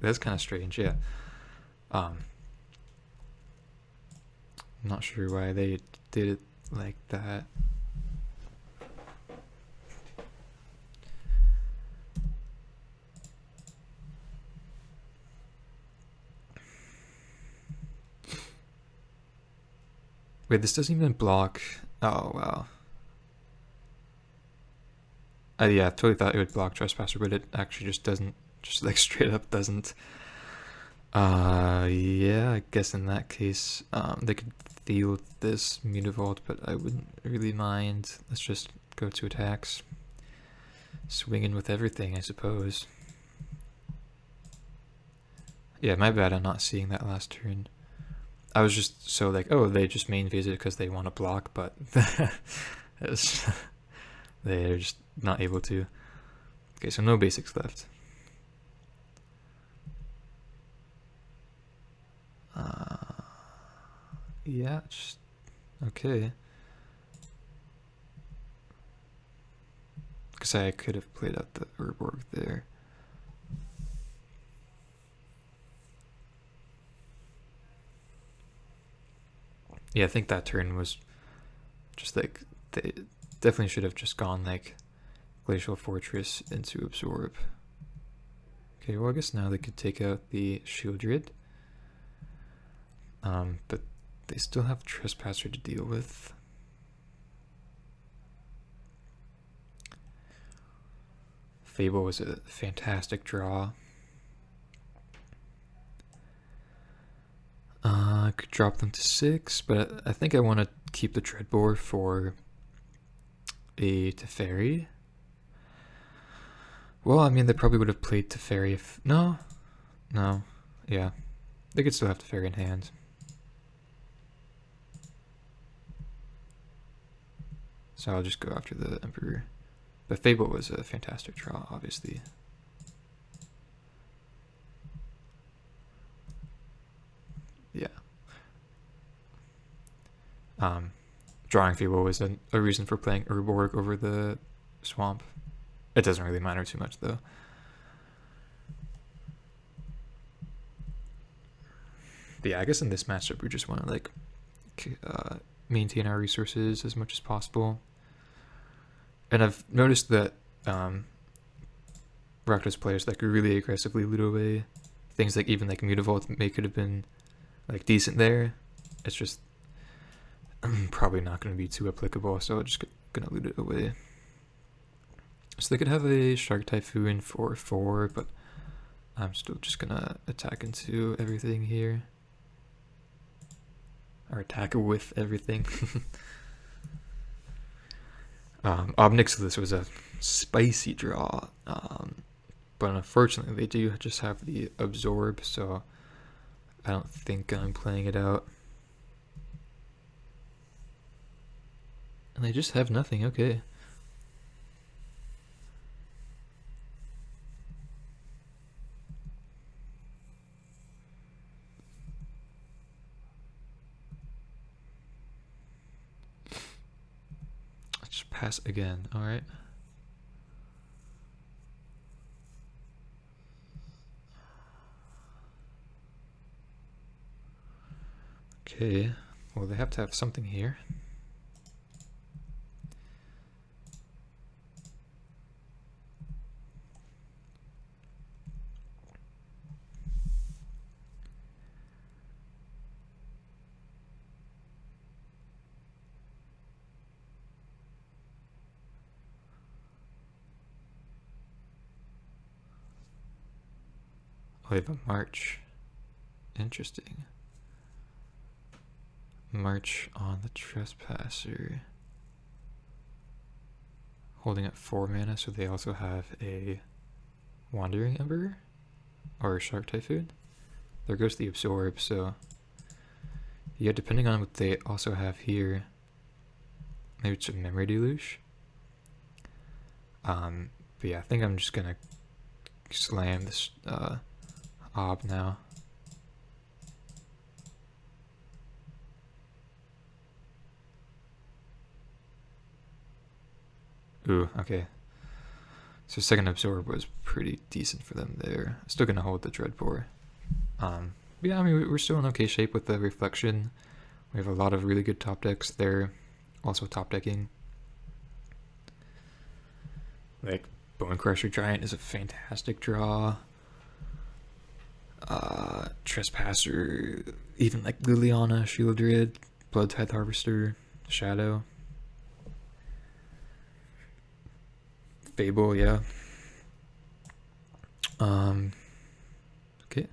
That's kind of strange, yeah. I'm not sure why they did it like that. Wait, this doesn't even block. Oh, wow. Yeah, I totally thought it would block Trespasser, but it actually just doesn't. Just like straight up doesn't. Yeah, I guess in that case, they could deal with this Mutavault, but I wouldn't really mind. Let's just go to attacks. Swing in with everything, I suppose. Yeah, my bad on not seeing that last turn. I was just so like, oh, they just main phase it because they want to block, but it's, they're just not able to. Okay, so no basics left. Yeah, just okay. Because I could have played out the Urborg there. Yeah, I think that turn was just like, they definitely should have just gone like Glacial Fortress into Absorb. Okay, well I guess now they could take out the Shieldred. But they still have Trespasser to deal with. Fable was a fantastic draw. I could drop them to 6, but I think I want to keep the Dreadbore for a Teferi. Well, I mean, they probably would have played Teferi if... No. Yeah. They could still have Teferi in hand. So I'll just go after the Emperor. But Fable was a fantastic draw, obviously. Yeah. Drawing Fable was a reason for playing Urborg over the Swamp. It doesn't really matter too much, though. But yeah, I guess in this matchup, we just want to, like, maintain our resources as much as possible. And I've noticed that Rakdos players like really aggressively loot away things, like even like Mutavault could have been like decent there. It's just probably not going to be too applicable, so I'm just gonna loot it away. So they could have a Shark Typhoon for 4, but I'm still just gonna attack into everything here. Or attack with everything. Obnixilis was a spicy draw, but unfortunately they do just have the Absorb, so I don't think I'm playing it out. And they just have nothing, okay. Let's just pass again, alright. Okay, well they have to have something here. Oh, we have a March. Interesting. March on the Trespasser. Holding at 4 mana, so they also have a Wandering Ember or a Shark Typhoon. There goes the Absorb, so yeah, depending on what they also have here, maybe it's a Memory Deluge. But yeah, I think I'm just gonna slam this Ob now. Ooh, okay. So second Absorb was pretty decent for them there. Still gonna hold the Dreadbore. Yeah, I mean, we're still in okay shape with the Reflection. We have a lot of really good top decks. They're also top decking. Like, Bone Crusher Giant is a fantastic draw. Trespasser, even like Liliana, Shieldred, Blood Tithe Harvester, Shadow. Fable, yeah. Okay.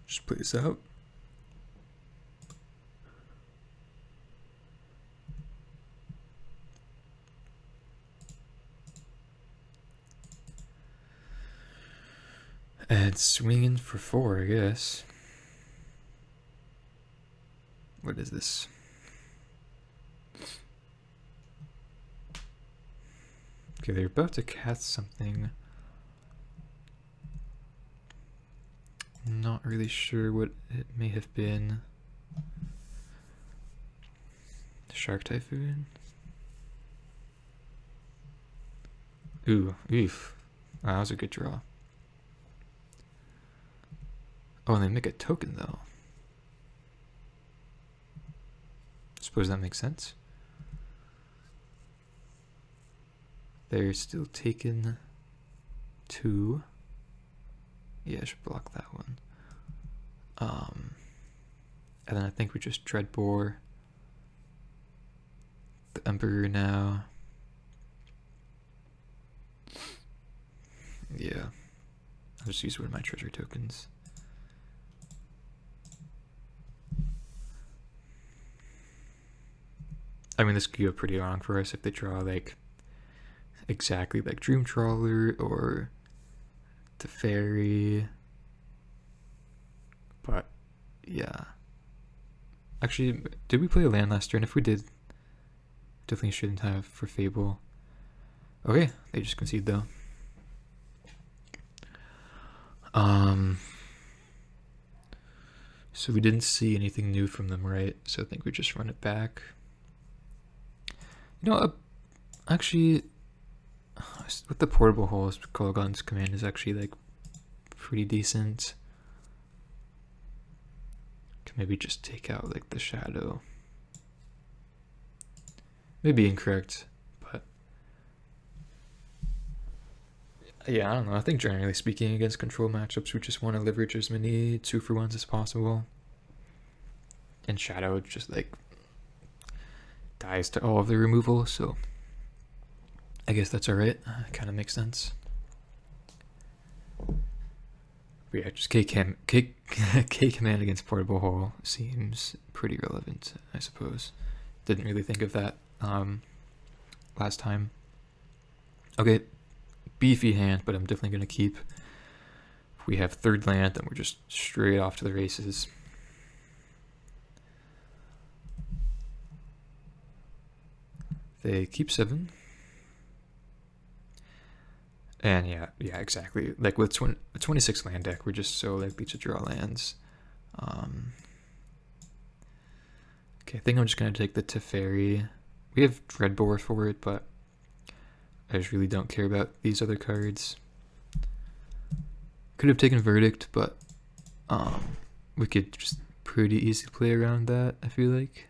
Just play this out. And swinging for 4, I guess. What is this? Okay, they're about to cast something. Not really sure what it may have been. Shark Typhoon? Ooh, oof. Wow, that was a good draw. Oh, and they make a token though. Suppose that makes sense. They're still taking 2. Yeah, I should block that one. And then I think we just Dreadbore the Emperor now. Yeah, I'll just use one of my treasure tokens. I mean, this could go pretty wrong for us if they draw like exactly like Dream Trawler or the Fairy. But yeah. Actually, did we play a land last turn? If we did, definitely shouldn't have for Fable. Okay, they just concede though. So we didn't see anything new from them, right? So I think we just run it back. You know, actually, with the portable holes, Kolaghan's command is actually like pretty decent. Can maybe just take out like the shadow. Maybe incorrect, but yeah, I don't know. I think generally speaking, against control matchups, we just want to leverage as many 2-for-1s as possible. And shadow just like dies to all of the removal, so I guess that's alright. Kind of makes sense. But yeah, just K command against portable hole seems pretty relevant, I suppose. Didn't really think of that last time. Okay, beefy hand, but I'm definitely going to keep. If we have third land, then we're just straight off to the races. They keep 7. And yeah, exactly. Like with 26 land deck, we're just so likely to draw lands. Okay, I think I'm just going to take the Teferi. We have Dreadbore for it, but I just really don't care about these other cards. Could have taken Verdict, but we could just pretty easily play around that, I feel like.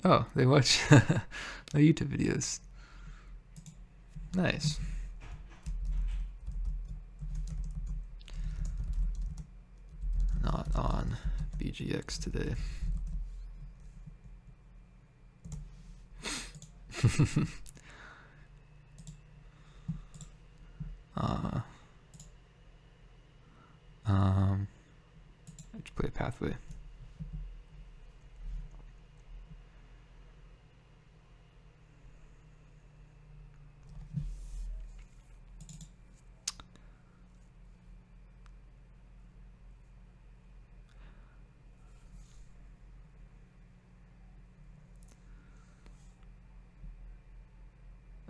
Oh, they watch my YouTube videos. Nice. Not on BGX today. I just play a Pathway.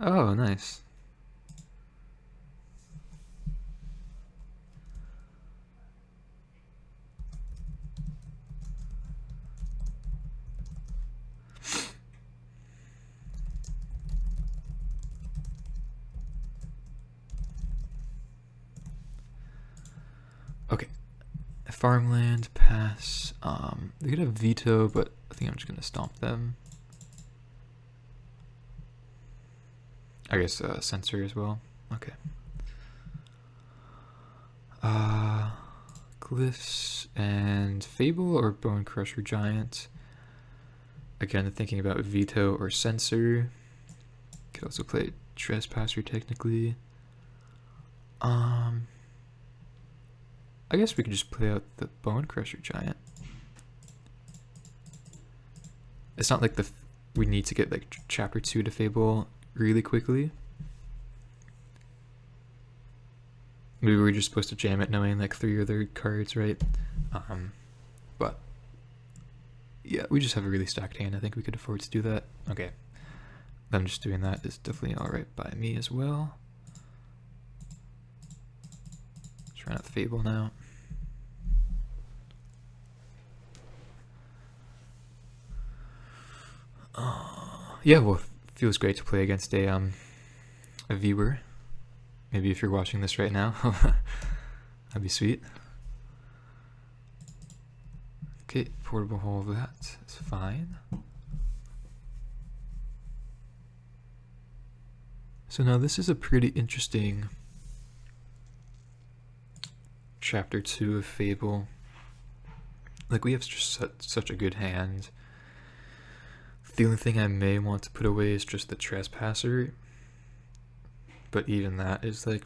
Oh, nice. Okay. Farmland, pass. They could have veto, but I think I'm just gonna stomp them. I guess Censor as well. Okay. Glyphs and Fable or Bone Crusher Giant. Again, thinking about veto or Censor. Could also play Trespasser technically. I guess we could just play out the Bone Crusher Giant. It's not like the we need to get like chapter 2 to Fable really quickly. Maybe we're just supposed to jam it knowing like 3 other cards, right? But yeah, we just have a really stacked hand. I think we could afford to do that. Okay, them just doing that is definitely alright by me as well. Trying out the Fable now. Yeah, well, feels great to play against a viewer. Maybe if you're watching this right now, that'd be sweet. Okay, portable hole of that is fine. So now this is a pretty interesting chapter 2 of Fable. Like, we have just such a good hand. The only thing I may want to put away is just the Trespasser, but even that is like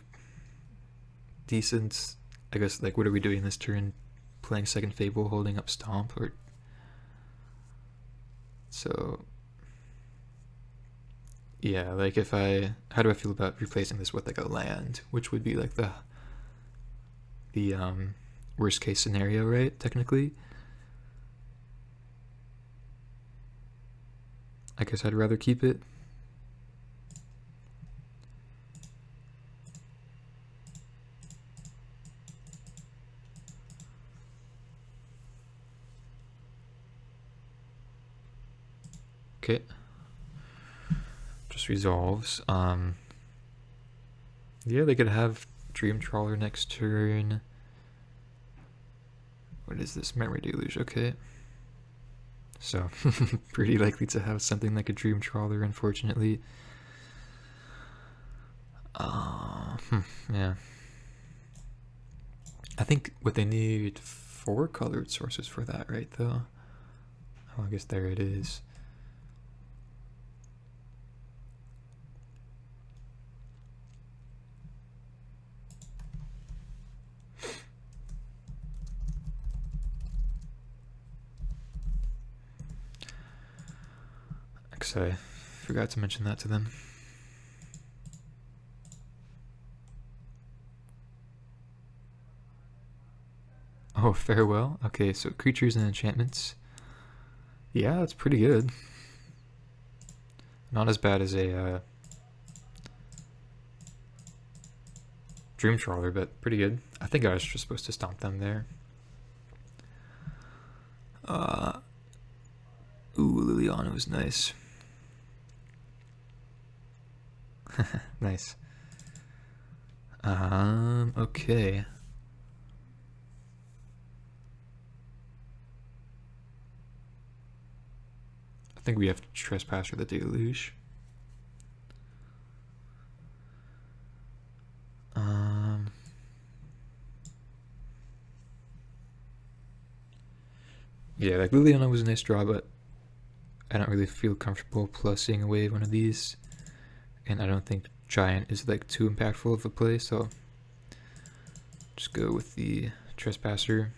decent. I guess, like, what are we doing this turn? Playing second Fable, holding up Stomp, or so yeah, like, if I, how do I feel about replacing this with like a land, which would be like the worst case scenario, right? Technically, I guess I'd rather keep it. Okay. Just resolves. Yeah, they could have Dream Trawler next turn. What is this? Memory Deluge, okay. So, pretty likely to have something like a Dream Trawler, unfortunately. Yeah. I think what they need 4 colored sources for that, right, though? Oh, I guess there it is. I forgot to mention that to them. Oh, farewell. Okay, so creatures and enchantments. Yeah, that's pretty good. Not as bad as a Dream Trawler, but pretty good. I think I was just supposed to stomp them there. Ooh, Liliana was nice. Nice. Okay. I think we have to Trespasser the Deluge. Yeah, like Liliana was a nice draw, but I don't really feel comfortable plussing away one of these. And I don't think Giant is like too impactful of a play, so just go with the Trespasser.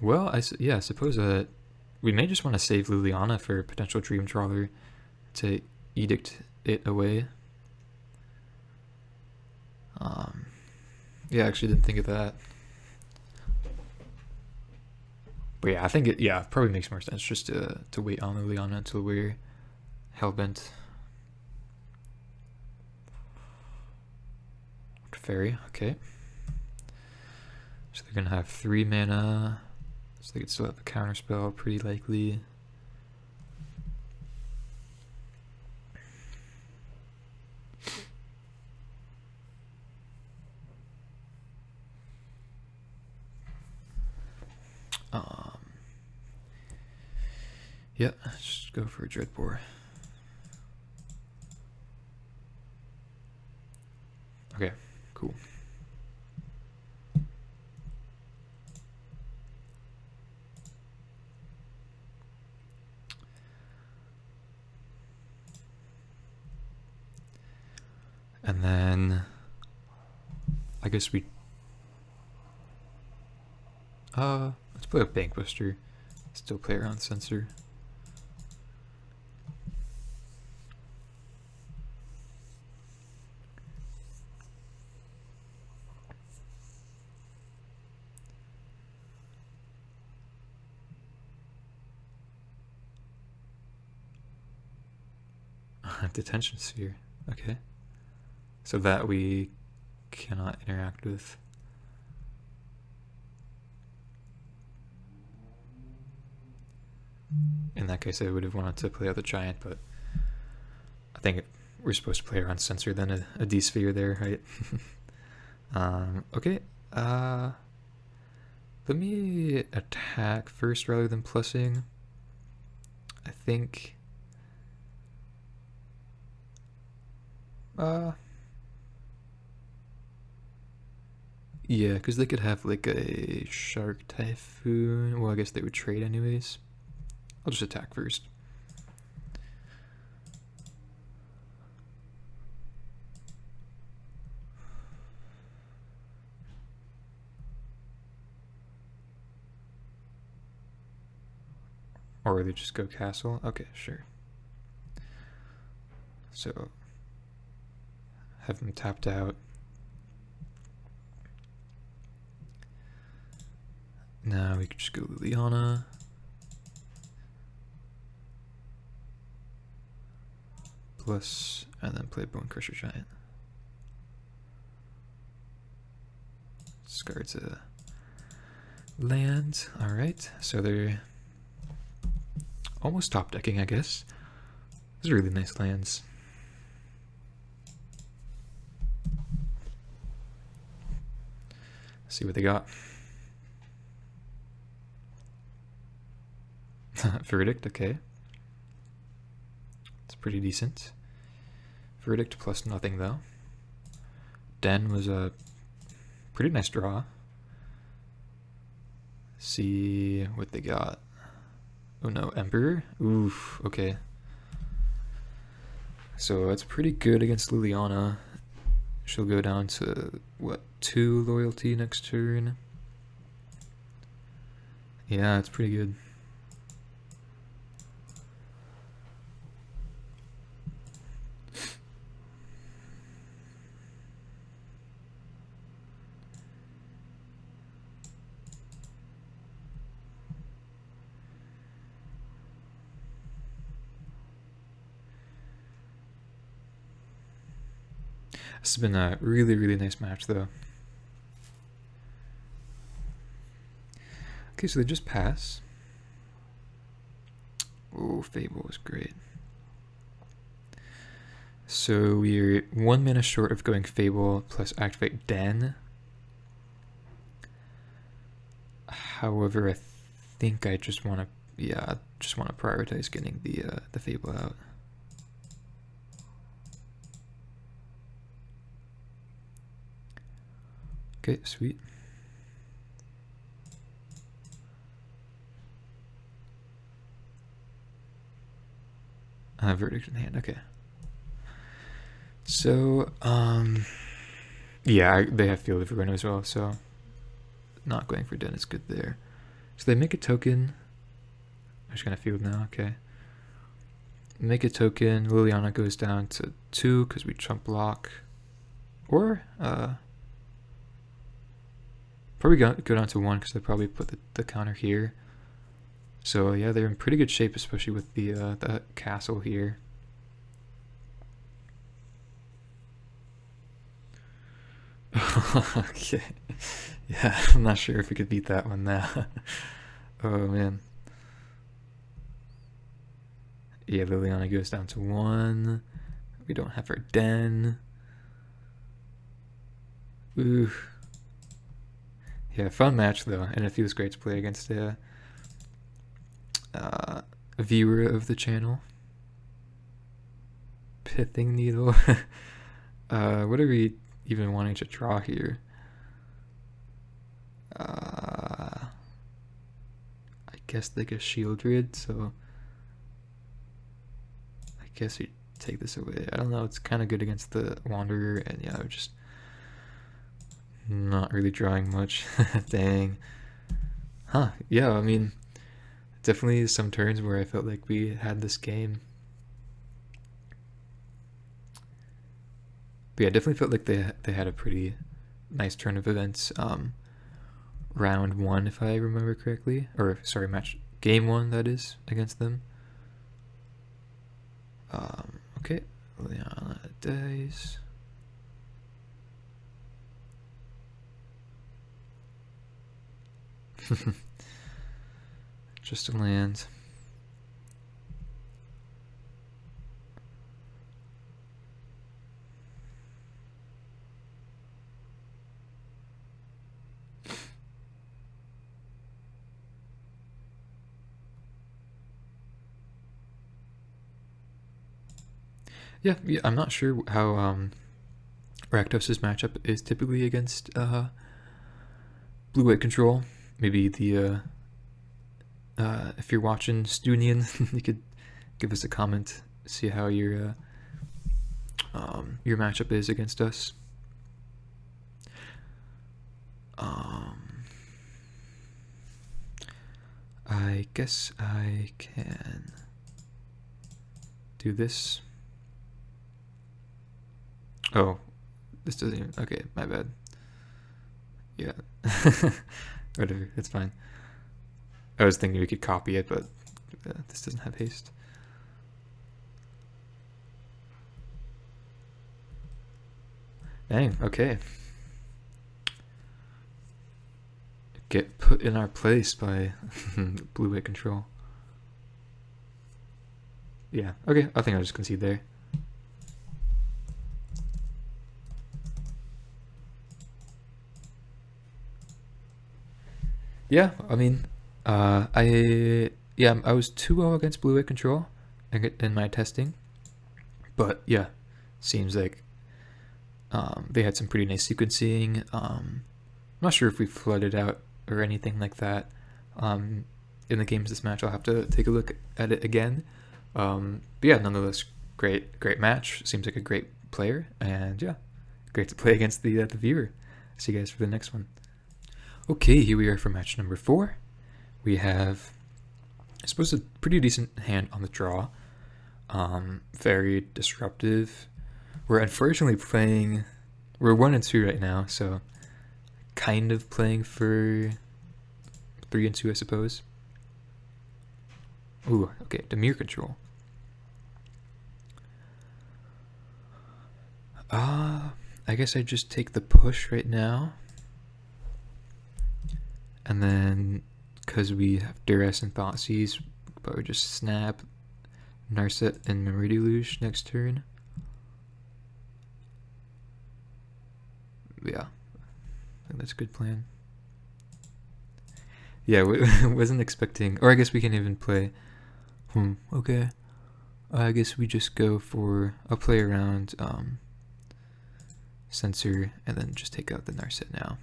Well, I suppose that we may just want to save Liliana for a potential Dream Trawler to edict it away. Yeah, I actually didn't think of that. But yeah, I think it probably makes more sense just to wait on Liliana until we're hellbent. Fairy, okay. So they're gonna have 3 mana, so they could still have a counterspell, pretty likely. Yeah, just go for a Dreadbore. Okay, cool. And then I guess we let's play a Bank Buster. Still play around sensor. Detention sphere. Okay. So that we cannot interact with. In that case, I would have wanted to play out the giant, but I think we're supposed to play around sensor, then a D sphere there, right? Okay. Let me attack first rather than plussing. I think. Yeah, because they could have like a Shark Typhoon. Well, I guess they would trade anyways. I'll just attack first. Or they just go castle? Okay, sure. So, have them tapped out. Now we could just go Liliana. Plus, and then play Bone Crusher Giant. Discards a land. Alright, so they're almost top decking, I guess. These are really nice lands. Let's see what they got. Verdict, okay. It's pretty decent. Verdict plus nothing though. Den was a pretty nice draw. See what they got. Oh no, Emperor? Oof, okay. So that's pretty good against Liliana. She'll go down to, what, 2 loyalty next turn? Yeah, it's pretty good. This has been a really, really nice match, though. Okay, so they just pass. Oh, Fable was great. So we're 1 mana short of going Fable plus activate Den. However, I think I just want to, yeah, just want to prioritize getting the Fable out. Okay, sweet. Verdict in hand, okay. So, yeah, they have Field of Ruin as well, so not going for Den is good there. So they make a token. I'm just gonna field now, okay. Make a token, Liliana goes down to 2 because we trump block. Or, probably go down to 1 because they probably put the counter here. So yeah, they're in pretty good shape, especially with the castle here. Okay. Yeah, I'm not sure if we could beat that one now. Oh man. Yeah, Liliana goes down to 1. We don't have our Den. Ooh. Yeah, fun match though, and it feels great to play against a viewer of the channel. Pithing Needle. What are we even wanting to draw here? I guess like a Shieldred, so I guess we take this away. I don't know, it's kind of good against the Wanderer, and yeah, we're just not really drawing much. Dang. Huh, yeah, I mean, definitely some turns where I felt like we had this game. But yeah, definitely felt like they had a pretty nice turn of events. Round 1, if I remember correctly, or sorry, game 1 that is against them. Okay, Liana dies. Just a land. Yeah, I'm not sure how Rakdos' matchup is typically against blue-white control. Maybe the if you're watching Stunian, you could give us a comment, see how your matchup is against us. I guess I can do this. Oh, this doesn't even, okay, my bad. Yeah, whatever, it's fine. I was thinking we could copy it, but this doesn't have haste. Dang, okay. Get put in our place by blue-white control. Yeah, okay, I think I'll just concede there. Yeah, I mean, I was 2-0 against blue-white control in my testing, but yeah, seems like they had some pretty nice sequencing. I'm not sure if we flooded out or anything like that in the games this match. I'll have to take a look at it again. But yeah, nonetheless, great match. Seems like a great player, and yeah, great to play against the viewer. See you guys for the next one. Okay, here we are for match number 4. We have, I suppose, a pretty decent hand on the draw. Very disruptive. We're unfortunately playing, we're 1-2 right now, so kind of playing for 3-2, I suppose. Ooh, okay, Dimir control. I guess I just take the push right now. And then, because we have Duress and Thoughtseize, but we just snap Narset and Memory Deluge next turn. Yeah, I think that's a good plan. Yeah, we wasn't expecting, or I guess we can even play. Okay. I guess we just go for a play around Sensor and then just take out the Narset now.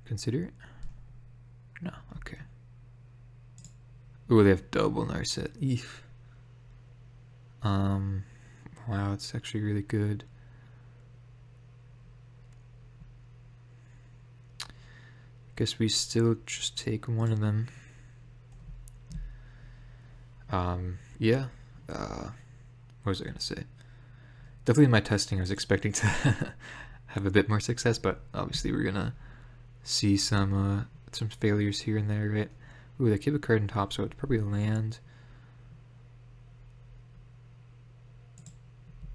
Consider it? No, okay. Oh, they have double Narset. Eef. Wow, it's actually really good. Guess we still just take one of them. Yeah. What was I gonna say? Definitely in my testing, I was expecting to have a bit more success, but obviously we're gonna see some failures here and there, right? Ooh, they keep a card on top, so it's probably a land.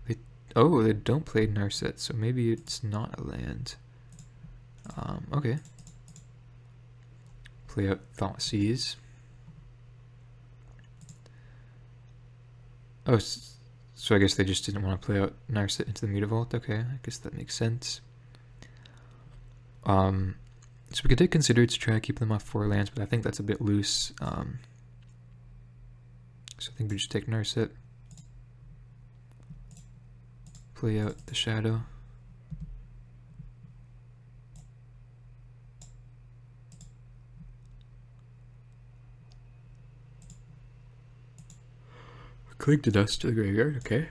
They don't play Narset, so maybe it's not a land. Okay. Play out Thoughtseize. Oh, so I guess they just didn't want to play out Narset into the Mutavault. Okay, I guess that makes sense. So we could take Consider to try to keep them off 4 lands, but I think that's a bit loose. So I think we just take Narset. Play out the Shadow. Cling to Dust to the graveyard, okay.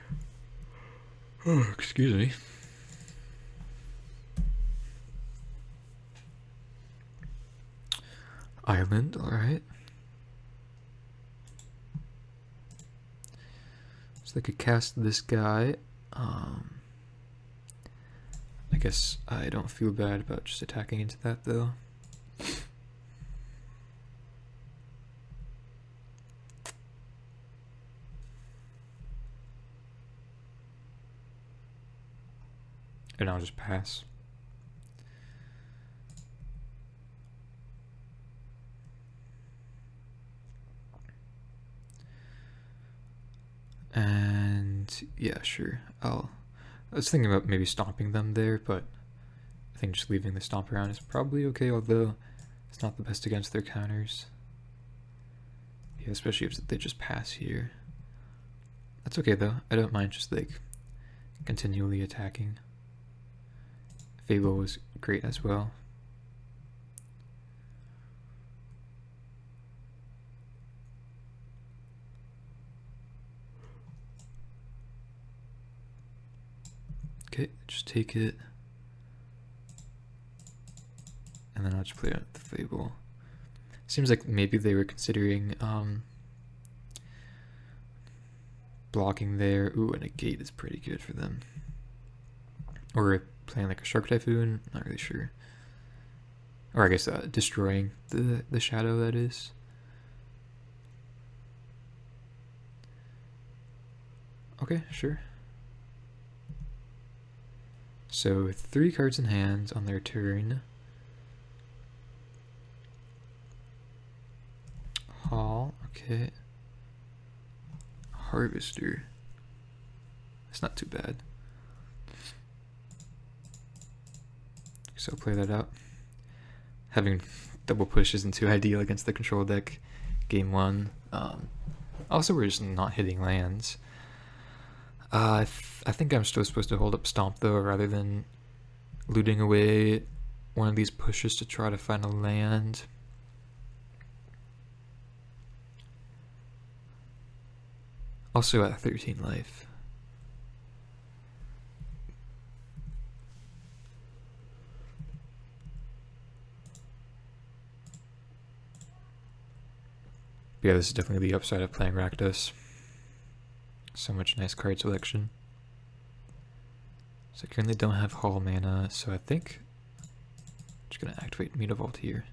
Oh, excuse me. island, alright. So they could cast this guy. I guess I don't feel bad about just attacking into that though. And I'll just pass. And yeah, sure. I was thinking about maybe stomping them there, but I think just leaving the stomp around is probably okay, although it's not the best against their counters. Yeah, especially if they just pass here. That's okay though. I don't mind just like continually attacking. Fable was great as well. Okay, just take it. And then I'll just play out the Fable. Seems like maybe they were considering blocking there. Ooh, and a gate is pretty good for them. Or playing like a Shark Typhoon, not really sure. Or I guess destroying the shadow, that is. Okay, sure. So 3 cards in hand on their turn. Hall, okay. Harvester. It's not too bad. So I'll play that out. Having double push isn't too ideal against the control deck. Game 1. Also, we're just not hitting lands. I think I'm still supposed to hold up Stomp though, rather than looting away one of these pushes to try to find a land. Also at 13 life. Yeah, this is definitely the upside of playing Rakdos. So much nice card selection. So I currently don't have Hall mana, so I think I'm just gonna activate Mutavault here.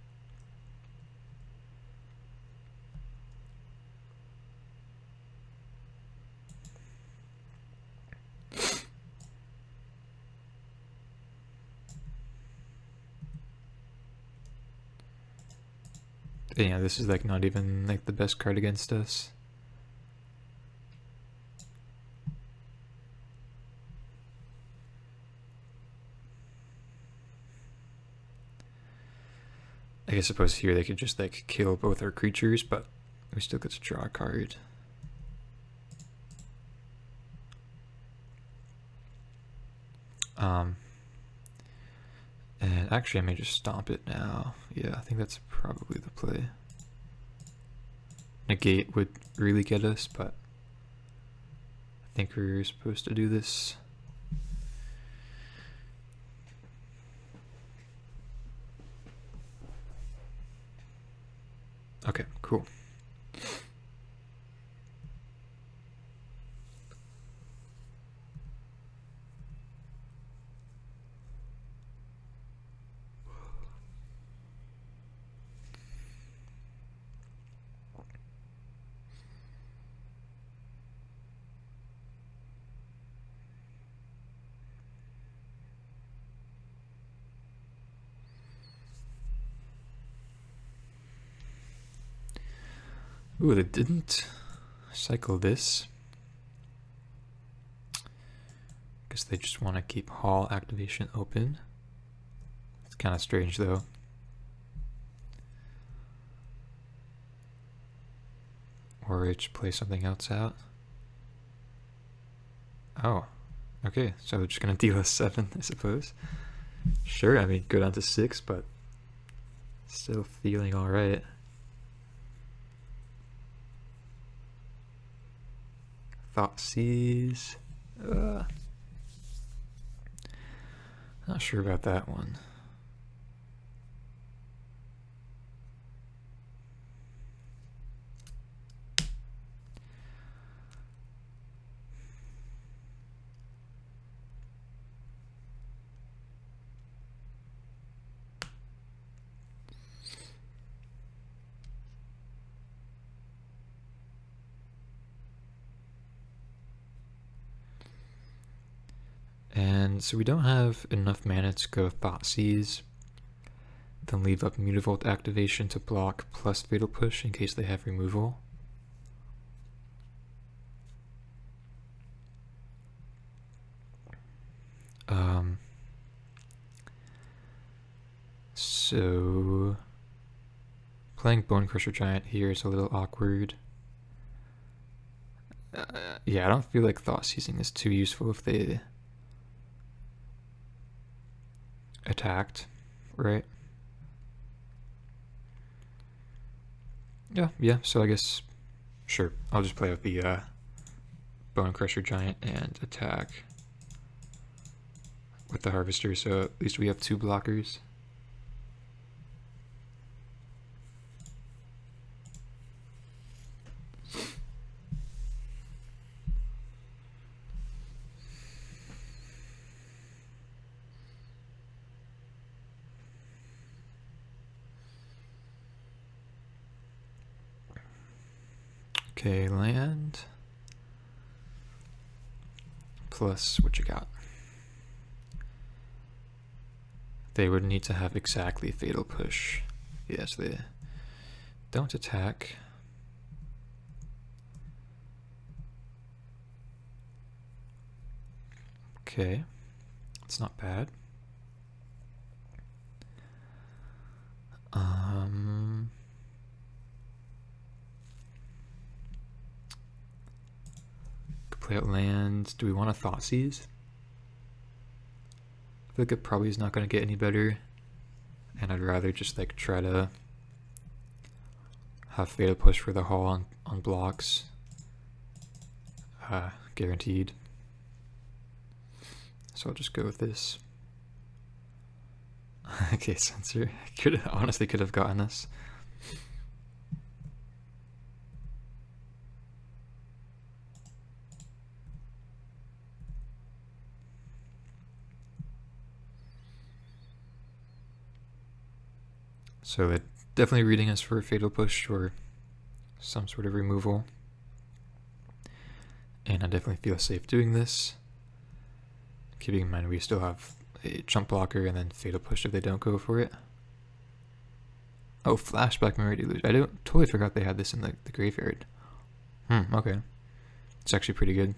Yeah, this is like not even like the best card against us. I suppose here they could just like kill both our creatures, but we still get to draw a card. And actually I may just stomp it now. Yeah, I think that's probably the play. Negate would really get us, but I think we're supposed to do this. Okay, cool. Ooh, they didn't cycle this. Guess they just want to keep Hall activation open. It's kind of strange though. Or just play something else out. Oh, okay, so we're just gonna deal us 7, I suppose. Sure, I mean, go down to 6, but still feeling alright. Thoughtseize. Not sure about that one. And so we don't have enough mana to go Thoughtseize, then leave up Mutavault activation to block plus Fatal Push in case they have removal. So playing Bone Crusher Giant here is a little awkward. Yeah, I don't feel like Thoughtseizing is too useful if they attacked, right? Yeah, so I guess, sure, I'll just play with the Bone Crusher Giant and attack with the Harvester, so at least we have 2 blockers. Okay, land. Plus, what you got? They would need to have exactly Fatal Push. Yes, they don't attack. Okay, it's not bad. Play out land. Do we want a Thoughtseize? I feel like it probably is not going to get any better, and I'd rather just like try to have Fatal Push for the haul on blocks. Guaranteed. So I'll just go with this. Okay, Censor. Honestly could have gotten this. So they're definitely reading us for a Fatal Push or some sort of removal. And I definitely feel safe doing this. Keeping in mind we still have a jump blocker and then Fatal Push if they don't go for it. Oh, Flashback Memory Deluge. I totally forgot they had this in the graveyard. Okay. It's actually pretty good.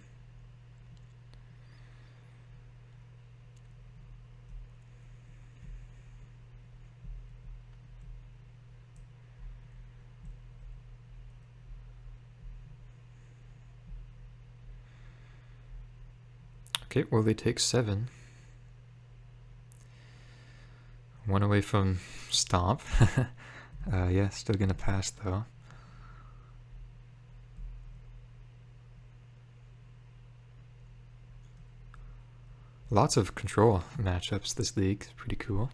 Okay, well they take 7. 1 away from Stomp. Yeah, still gonna pass though. Lots of control matchups this league. Pretty cool.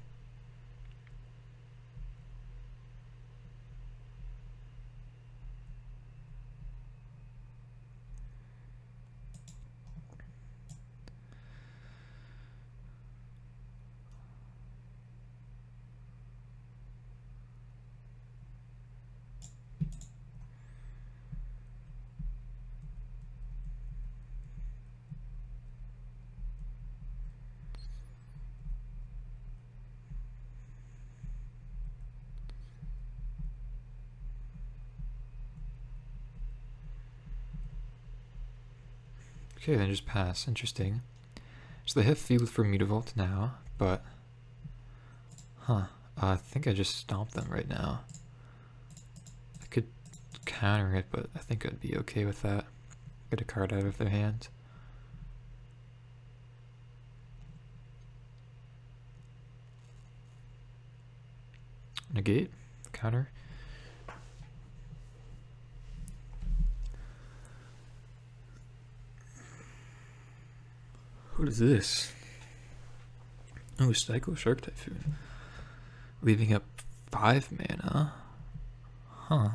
Okay, then just pass. Interesting. So they have field for Mutavault now, but I think I just stomped them right now. I could counter it, but I think I'd be okay with that. Get a card out of their hand. Negate, counter. What is this? Oh, Cycle Shark Typhoon. Leaving up 5 mana. Huh.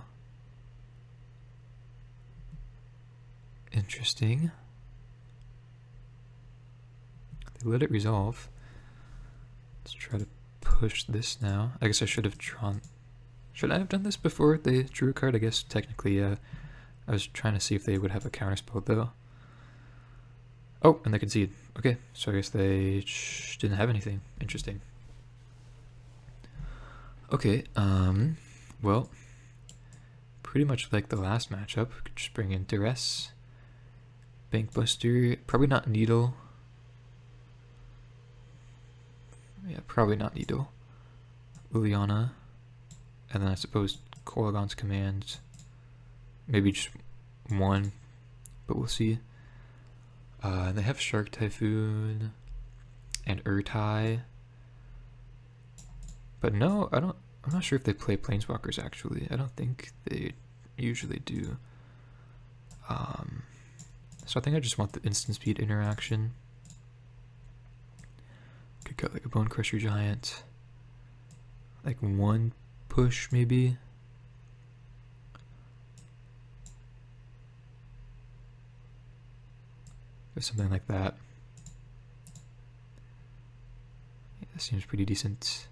Interesting. They let it resolve. Let's try to push this now. I guess I should have drawn... Should I have done this before they drew a card? I guess technically, I was trying to see if they would have a counterspell though. Oh, and they concede. Okay, so I guess they didn't have anything. Interesting. Okay, well, pretty much like the last matchup. Could just bring in Duress, Bankbuster, probably not Needle. Yeah, probably not Needle. Liliana, and then I suppose Kolagon's command. Maybe just one, but we'll see. They have Shark Typhoon and Urtai. But no, I'm not sure if they play Planeswalkers actually. I don't think they usually do. So I think I just want the instant speed interaction. Could cut like a Bone Crusher Giant. Like one push maybe. Or something like that. Yeah, that seems pretty decent.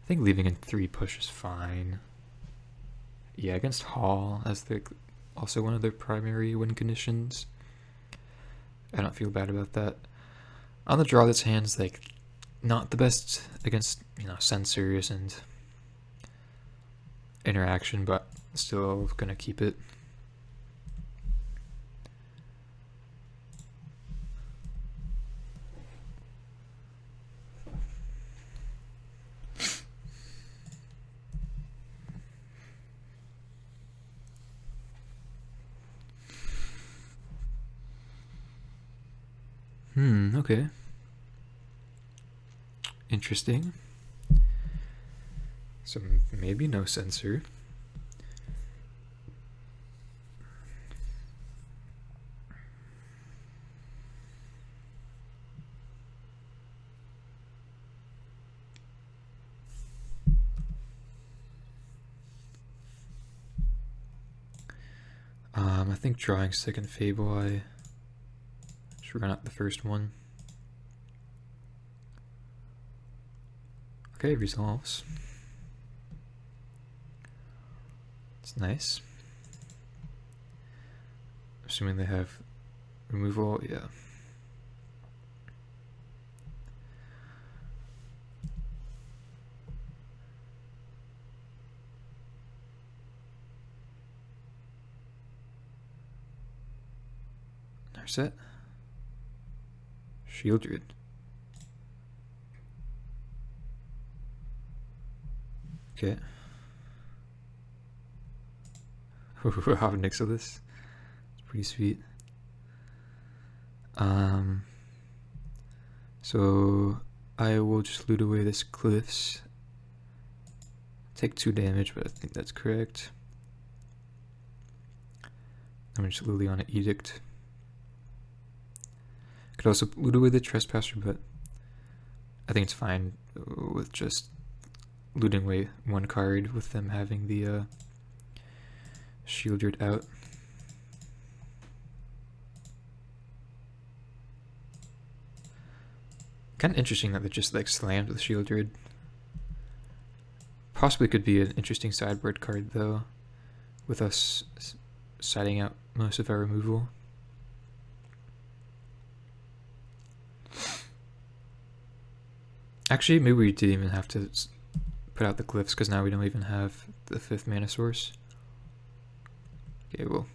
I think leaving in 3 push is fine. Yeah, against Hall, as also one of their primary win conditions. I don't feel bad about that. On the draw, this hand's like not the best against, you know, sensors and interaction, but still gonna keep it. Okay. Interesting. So maybe no sensor. I think drawing second Fable, I should run out the first one. Okay, resolves. It's nice. Assuming they have removal, yeah. Narset. Shieldred. Okay. How next to this? It's pretty sweet. So I will just loot away this Cliffs. Take 2 damage, but I think that's correct. I'm just Liliana Edict. Could also loot away the Trespasser, but I think it's fine with just looting away 1 card with them having the Shieldred out. Kind of interesting that they just like slammed with Shieldred. Possibly could be an interesting sideboard card though, with us siding out most of our removal. Actually, maybe we didn't even have to put out the Glyphs because now we don't even have the 5th mana source. Okay, well,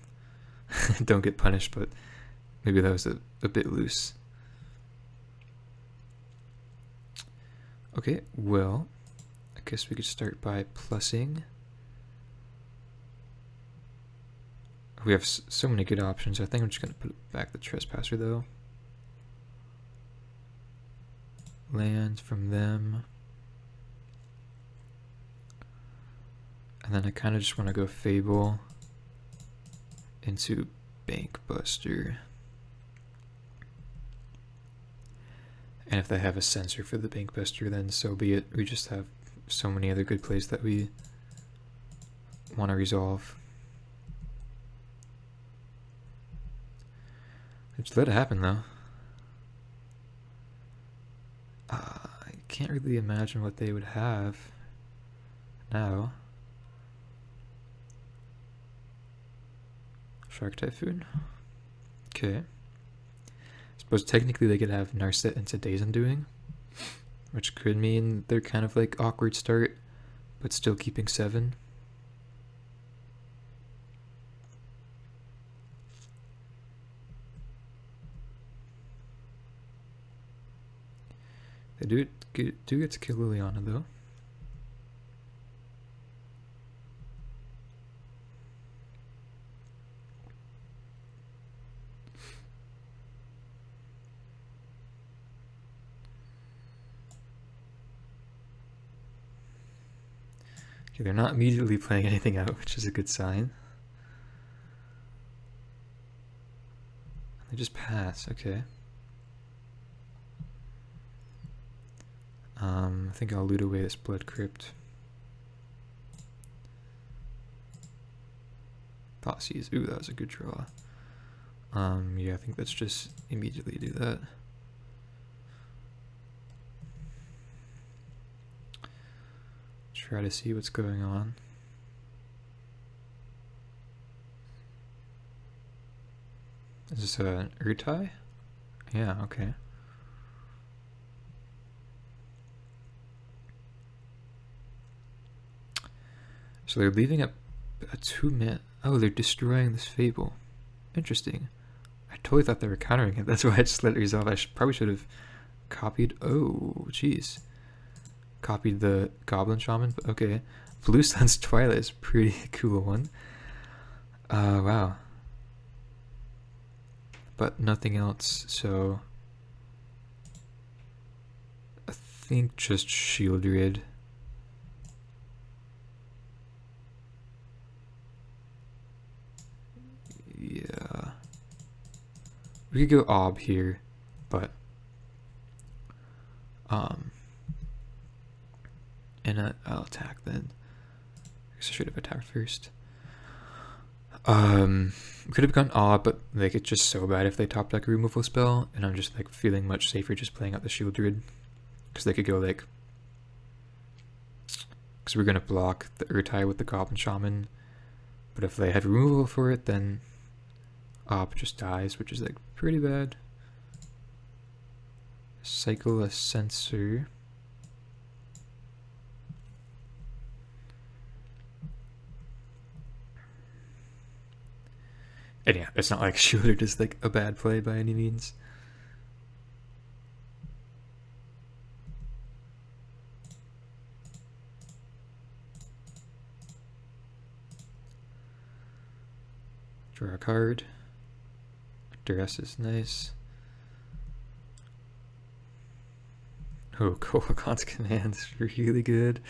don't get punished, but maybe that was a bit loose. Okay, well, I guess we could start by plussing. We have so many good options. I think I'm just going to put back the Trespasser, though. Land from them. And then I kind of just want to go Fable into Bankbuster. And if they have a sensor for the Bankbuster, then so be it. We just have so many other good plays that we want to resolve. Just let it happen, though. I can't really imagine what they would have now. Shark Typhoon. Okay. It's Suppose technically they could have Narset into Days Undoing, which could mean they're kind of like awkward start, but still keeping 7. They do get to kill Liliana though. Okay, they're not immediately playing anything out, which is a good sign. They just pass, okay. I think I'll loot away this Blood Crypt. Thoughtseize, ooh, that was a good draw. Yeah, I think let's just immediately do that. Try to see what's going on. Is this an Urtai? Yeah, okay. So they're leaving a 2-minute. Oh, they're destroying this Fable. Interesting. I totally thought they were countering it. That's why I just let it resolve. I probably should have copied. Oh, jeez. Copied the Goblin Shaman. But okay. Blue Sun's Twilight is a pretty cool one. Wow. But nothing else, so I think just Shieldred. Yeah. We could go Ob here, but and I'll attack then. I guess I should have attacked first. Could have gone Ob, but like it's just so bad if they top deck a removal spell, and I'm just like feeling much safer just playing out the Shieldred, because they could go like, because we're gonna block the Urtai with the Goblin Shaman, but if they have removal for it, then Ob just dies, which is like pretty bad. Cycle a Sensor. And yeah, it's not like Shieldred is like a bad play by any means. Draw a card. Duress is nice. Oh, Kolakon's Command is really good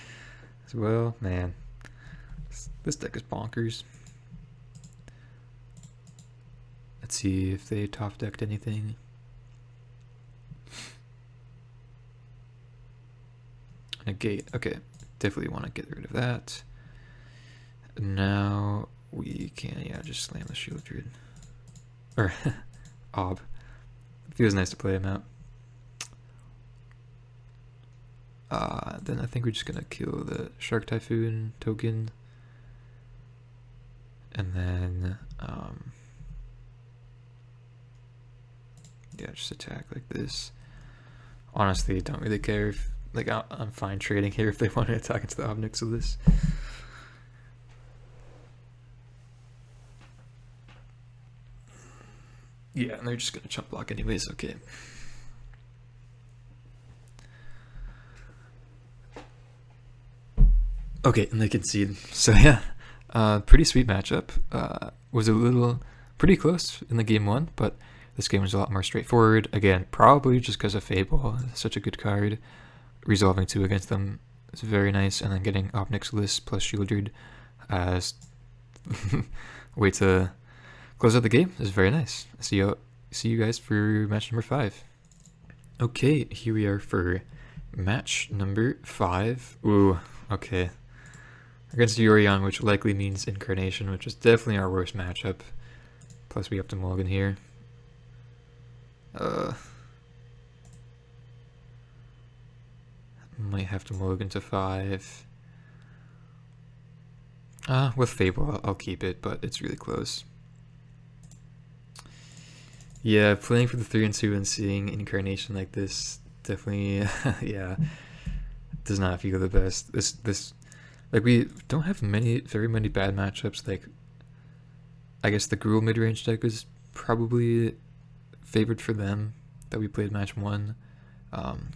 as well. Man, this deck is bonkers. Let's see if they top decked anything. Negate. Okay, definitely want to get rid of that. Now we can, yeah, just slam the Shieldred. Or Ob. Feels nice to play him out. Then I think we're just gonna kill the Shark Typhoon token. And then yeah, just attack like this. Honestly, don't really care if, like, I'm fine trading here if they want to attack into the Obnix of this. Yeah, and they're just gonna chump block anyways, okay. Okay, and they concede. So yeah, pretty sweet matchup. Was a little pretty close in the game 1, but this game was a lot more straightforward. Again, probably just because of Fable, such a good card. Resolving 2 against them is very nice, and then getting Obnixilus plus Shieldred as way to close out the game is very nice. See you guys for match number 5. Okay, here we are for match number 5. Ooh, okay. Against Yorion, which likely means Incarnation, which is definitely our worst matchup. Plus we have to mulligan here. Might have to mulligan to 5. With Fable, I'll keep it, but it's really close. Yeah, playing for the 3 and 2 and seeing incarnation like this definitely, yeah, does not feel the best. This like we don't have very many bad matchups. Like I guess the Gruul mid-range deck was probably favored for them that we played match 1, and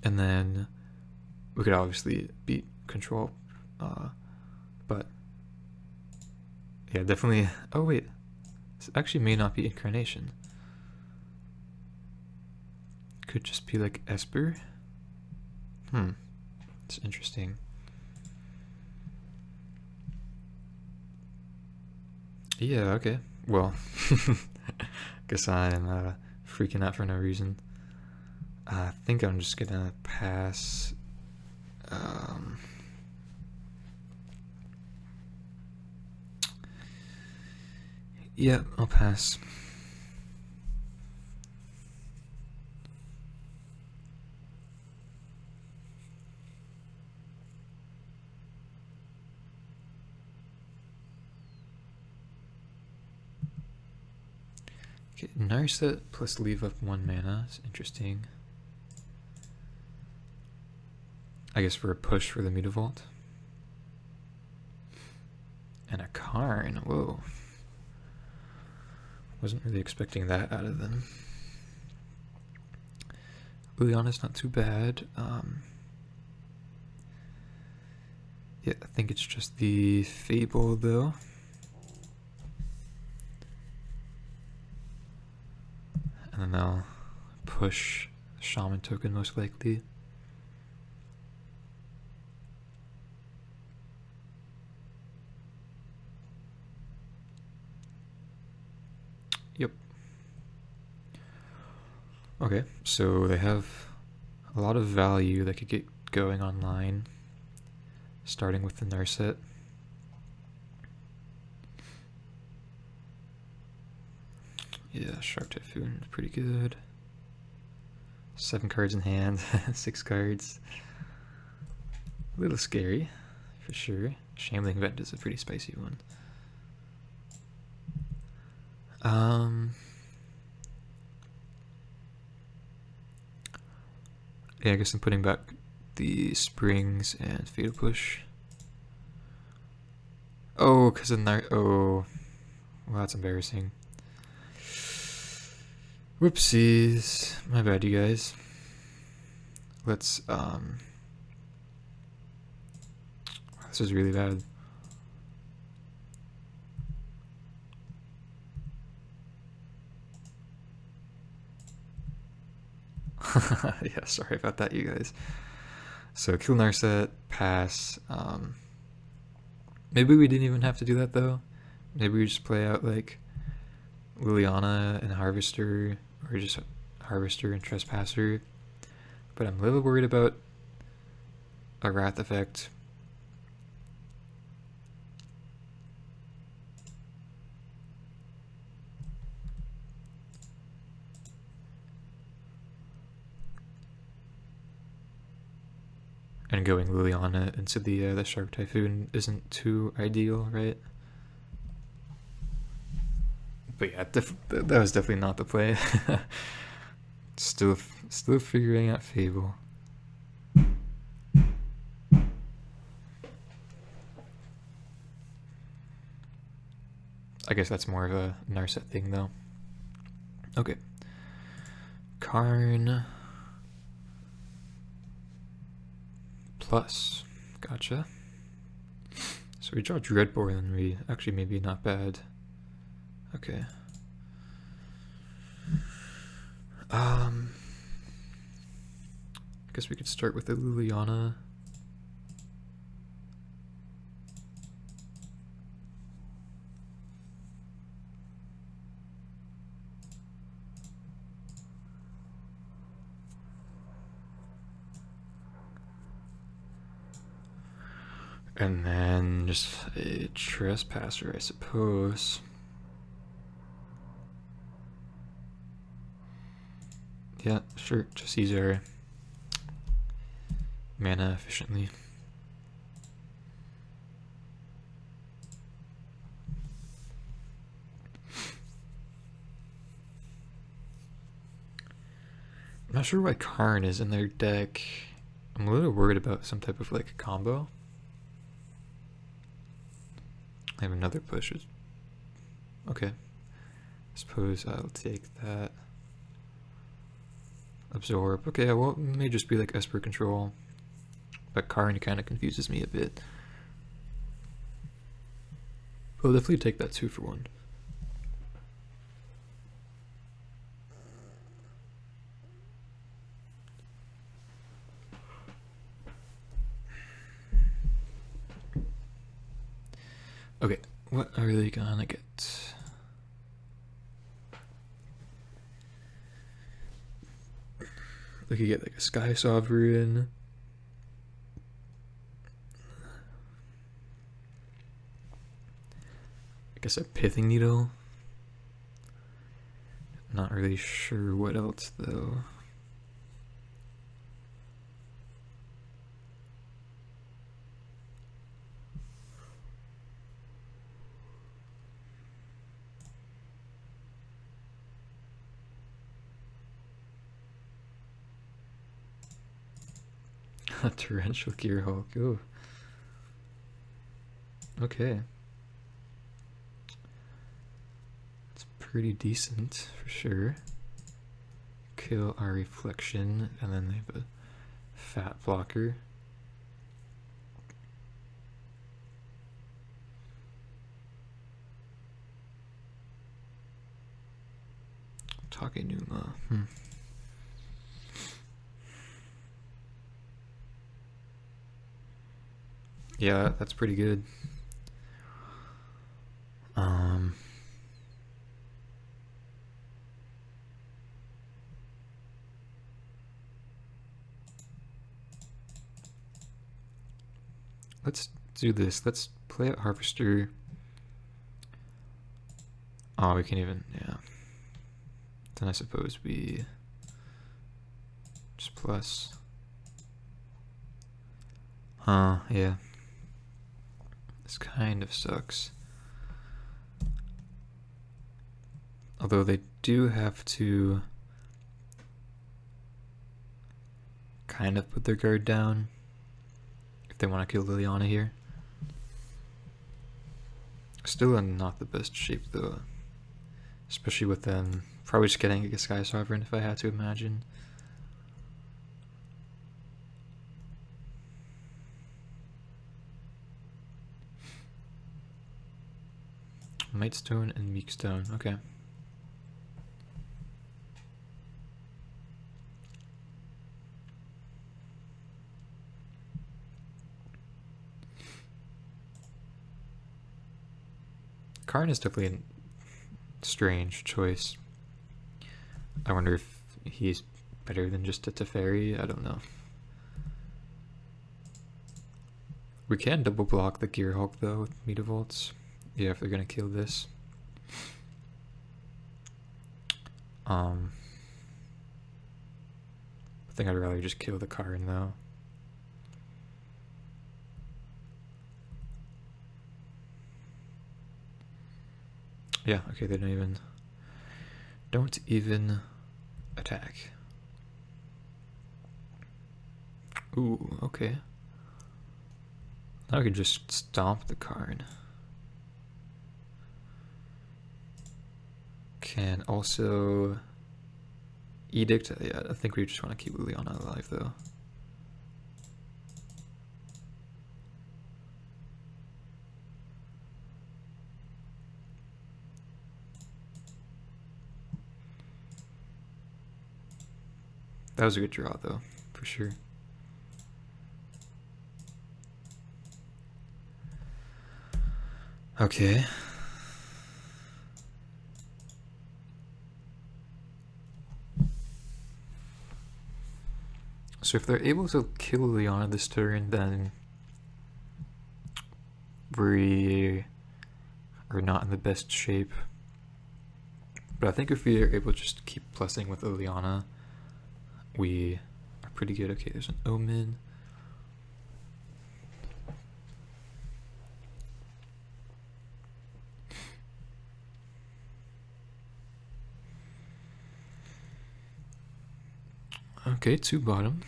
then we could obviously beat control, but yeah, definitely. Oh wait, this actually may not be incarnation. Could just be like Esper. It's interesting. Yeah, okay. Well, guess I'm freaking out for no reason. I think I'm just gonna pass. Yeah, I'll pass. Okay, Narset plus leave up 1 mana is interesting. I guess for a push for the Mutavault. And a Karn, whoa. Wasn't really expecting that out of them. Liliana's not too bad. Yeah, I think it's just the Fable though. And then they'll push Shaman token most likely. Yep. Okay, so they have a lot of value that could get going online, starting with the Narset. Yeah, Sharp Typhoon is pretty good. 7 cards in hand, 6 cards. A little scary, for sure. Shambling Vent is a pretty spicy one. Yeah, I guess I'm putting back the Springs and Fatal Push. Oh, because of oh, well, that's embarrassing. Whoopsies. My bad, you guys. Let's, this is really bad. Yeah, sorry about that, you guys. So, kill Narset, pass. Maybe we didn't even have to do that, though. Maybe we just play out, like, Liliana and Harvester, or just Harvester and Trespasser. But I'm a little worried about a Wrath effect. And going Liliana into the Shark Typhoon isn't too ideal, right? But yeah, that was definitely not the play. Still figuring out Fable. I guess that's more of a Narset thing, though. Okay. Karn. Plus. Gotcha. So we draw Dreadborn and we actually maybe not bad. Okay. Guess we could start with the Liliana. And then just a Trespasser, I suppose. Yeah, sure, just use our mana efficiently. I'm not sure why Karn is in their deck. I'm a little worried about some type of like combo. I have another push. Okay. Suppose I'll take that. Absorb. Okay, well, it may just be like Esper control. But Karn kind of confuses me a bit. I'll definitely take that 2 for 1. Okay, what are they gonna get? They could get like a Sky Sovereign. I guess a Pithing Needle. Not really sure what else though. A Torrential Gearhulk. Ooh. Okay. It's pretty decent for sure. Kill our Reflection, and then they have a Fat Blocker. Takenuma. Yeah, that's pretty good. Let's do this. Let's play out Harvester. Oh, we can even, yeah. Then I suppose we just plus. Yeah. This kind of sucks. Although they do have to kind of put their guard down if they want to kill Liliana here. Still in not the best shape though. Especially with them probably just getting a Sky Sovereign if I had to imagine. Mightstone and Meekstone, okay. Karn is definitely a strange choice. I wonder if he's better than just a Teferi, I don't know. We can double block the Gearhulk though with Metavolts. Yeah, if they're gonna kill this. I think I'd rather just kill the Karn though. Yeah, okay, they don't even attack. Ooh, okay. Now I can just stomp the Karn. Can also Edict. Yeah, I think we just want to keep Liliana alive though. That was a good draw though, for sure. Okay. So if they're able to kill Liliana this turn, then we are not in the best shape. But I think if we are able to just keep plussing with Liliana, we are pretty good. Okay, there's an Omen. Okay, 2 bottom.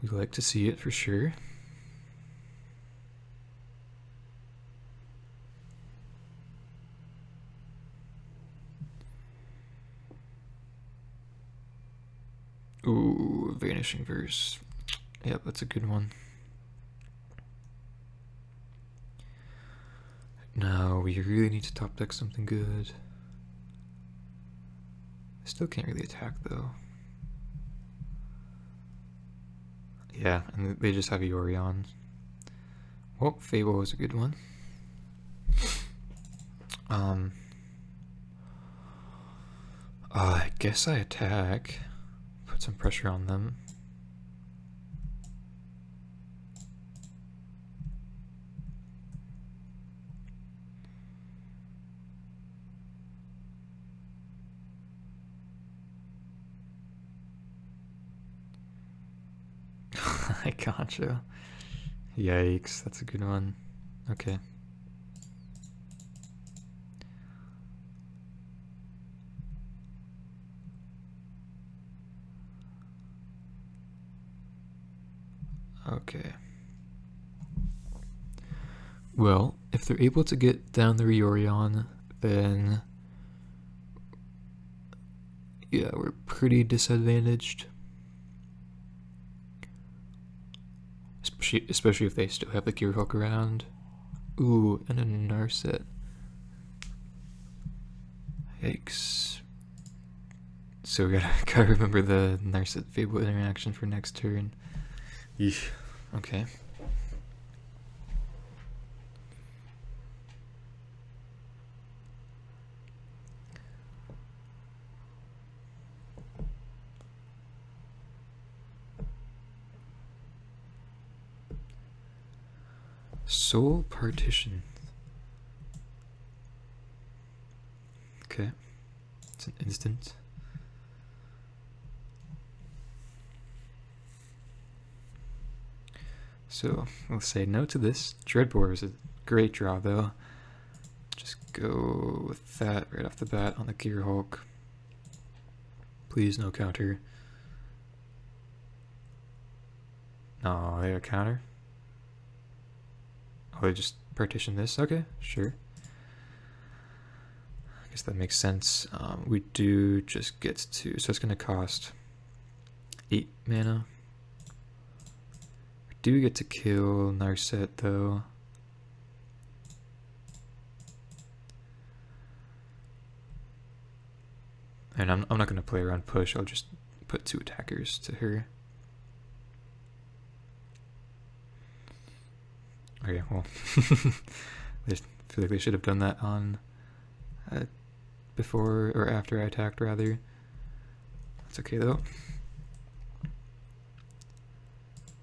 We like to see it for sure. Ooh, Vanishing Verse. Yep, that's a good one. Now we really need to top deck something good. I still can't really attack though. Yeah, and they just have Yorion. Well, Fable was a good one. I guess I attack. Put some pressure on them. I gotcha. Yikes, that's a good one. Okay. Okay. Well, if they're able to get down the Yorion, then yeah, we're pretty disadvantaged. Especially if they still have the Gear Hook around. Ooh, and a Narset. Yikes. So we gotta remember the Narset Fable interaction for next turn. Yeesh. Okay. Soul Partition. Okay. It's an instant. So we'll say no to this. Dreadbore is a great draw though. Just go with that right off the bat on the Gear Hulk. Please no counter. No, they have a counter. Oh, they just partition this? Okay, sure. I guess that makes sense. We do just get to, so it's going to cost 8 mana. We do get to kill Narset though. And I'm not going to play around push, I'll just put 2 attackers to her. Okay, well, I feel like they should have done that on before or after I attacked, rather. That's okay though.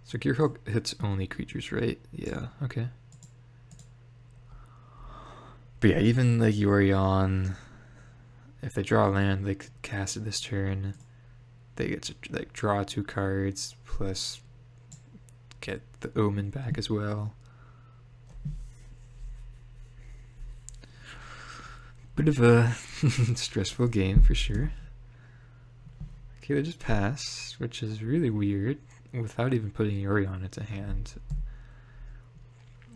So Gear Hulk hits only creatures, right? Yeah, okay. But yeah, even the Yorion, if they draw land, they could cast it this turn. They get to like draw 2 cards plus get the Omen back as well. Bit of a stressful game for sure. Okay, they just pass, which is really weird, without even putting Yorion into hand.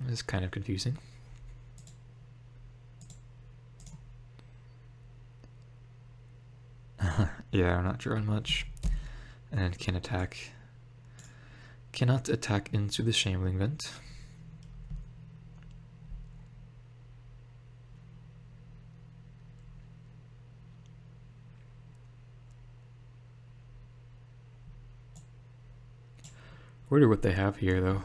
It's kind of confusing. Yeah, I'm not drawing much. And can attack. Cannot attack into the Shambling Vent. Wonder what they have here, though.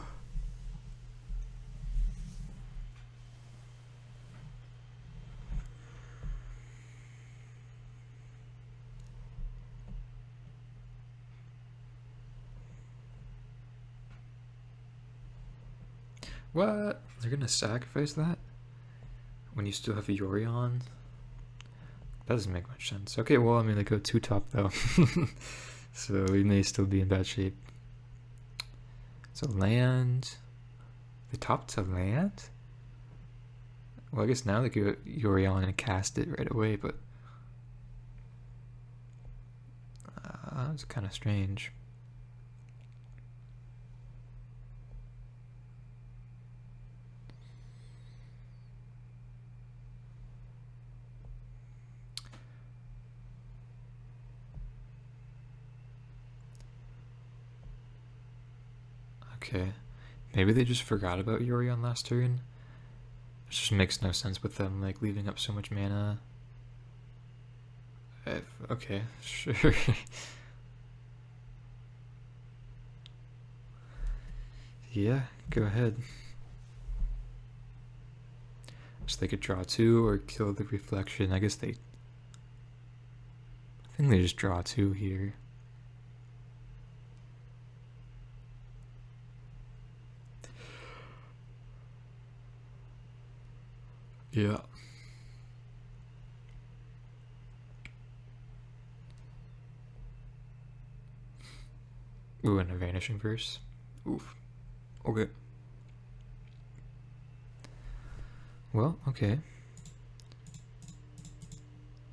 What? They're gonna sacrifice that? When you still have a Yorion? That doesn't make much sense. Okay, well, I mean, they go 2 top, though. So we may still be in bad shape. So land. They top to land? Well, I guess now they go Yorion and cast it right away, but That was kind of strange. Okay, maybe they just forgot about Yuri on last turn. It just makes no sense with them like leaving up so much mana. Okay, sure. Yeah, go ahead. So they could draw 2 or kill the reflection. I think they just draw 2 here. Yeah. Ooh, and a Vanishing Verse. Oof. Okay. Well, okay.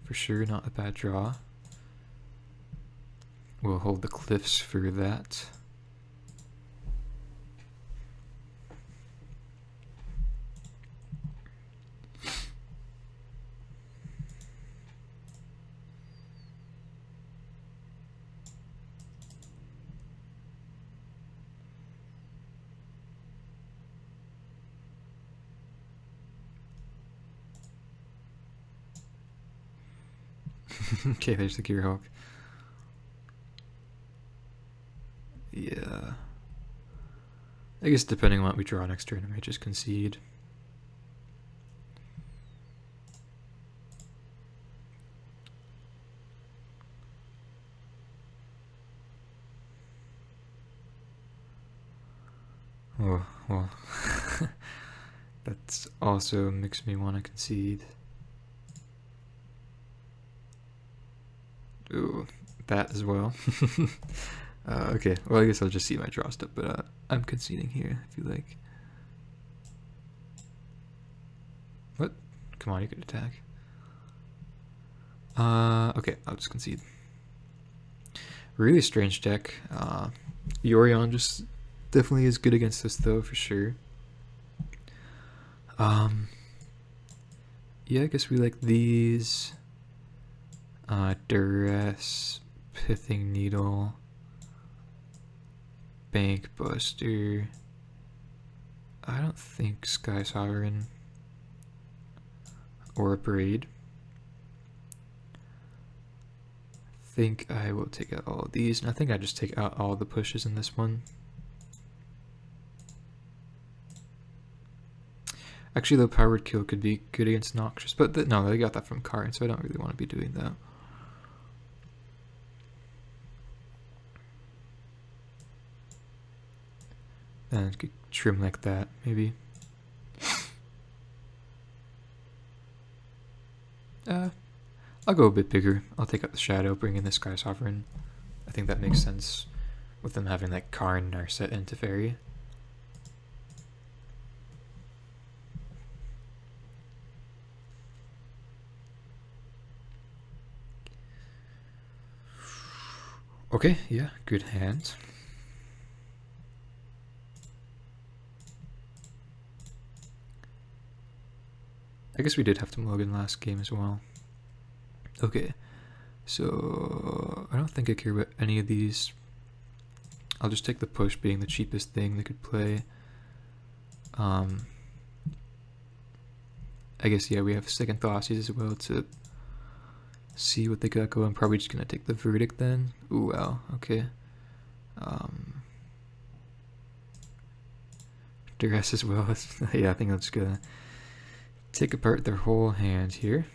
For sure, not a bad draw. We'll hold the Cliffs for that. Okay, there's the Gearhawk. Yeah. I guess depending on what we draw next turn, I might just concede. Oh, well. That also makes me want to concede. Ooh, that as well. Okay, well I guess I'll just see my draw step, but I'm conceding here if you like. What? Come on, you could attack. Okay, I'll just concede. Really strange deck. Yorion just definitely is good against this though, for sure. Yeah, I guess we like these. Duress, Pithing Needle, Bank Buster. I don't think Sky Sovereign or a Braid. I think I will take out all of these, and I think I just take out all the pushes in this one. Actually, the Powered Kill could be good against Noxious, but no, they got that from Karn, so I don't really want to be doing that. And could trim like that, maybe. I'll go a bit bigger. I'll take out the Shadow, bring in the Sky Sovereign. I think that makes sense with them having like Karn, Narset, and Teferi. Okay, yeah, good hand. I guess we did have to mulligan last game as well. Okay, so I don't think I care about any of these. I'll just take the push being the cheapest thing they could play. I guess, yeah, we have second Thoughtseize as well to see what they got going. I'm probably just gonna take the Verdict then. Ooh, wow, okay. Duress as well. Yeah, I think I'm just gonna take apart their whole hand here.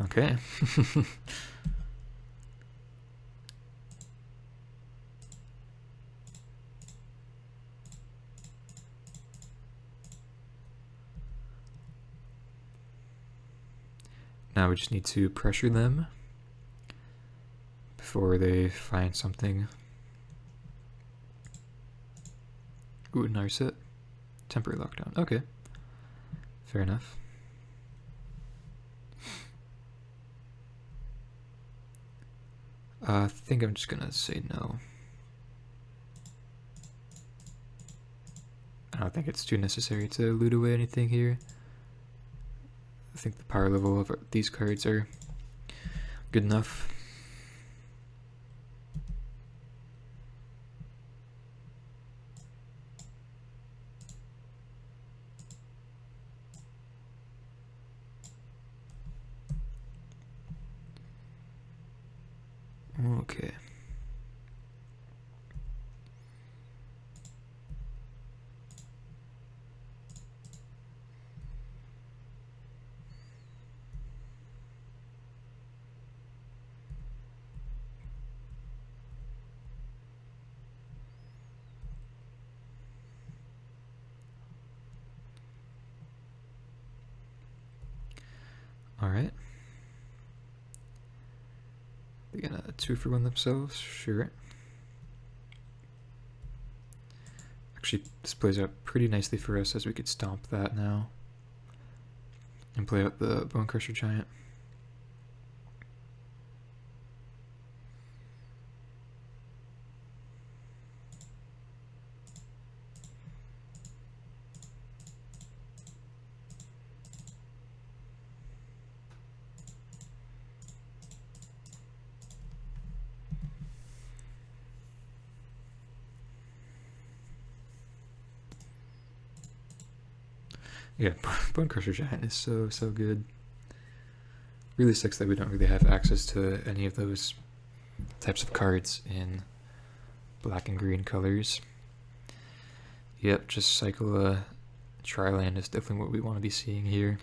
Okay. Now we just need to pressure them before they find something. Ooh, Narset. Temporary lockdown. Okay. Fair enough. I think I'm just gonna say no. I don't think it's too necessary to loot away anything here. I think the power level of these cards are good enough. Okay. Alright. They're gonna 2-for-1 themselves? Sure. Actually, this plays out pretty nicely for us as we could stomp that now. And play out the Bone Crusher Giant. Yeah, Bone Crusher Giant is so good. Really sucks that we don't really have access to any of those types of cards in black and green colors. Yep, just cycle a Tri-land is definitely what we want to be seeing here.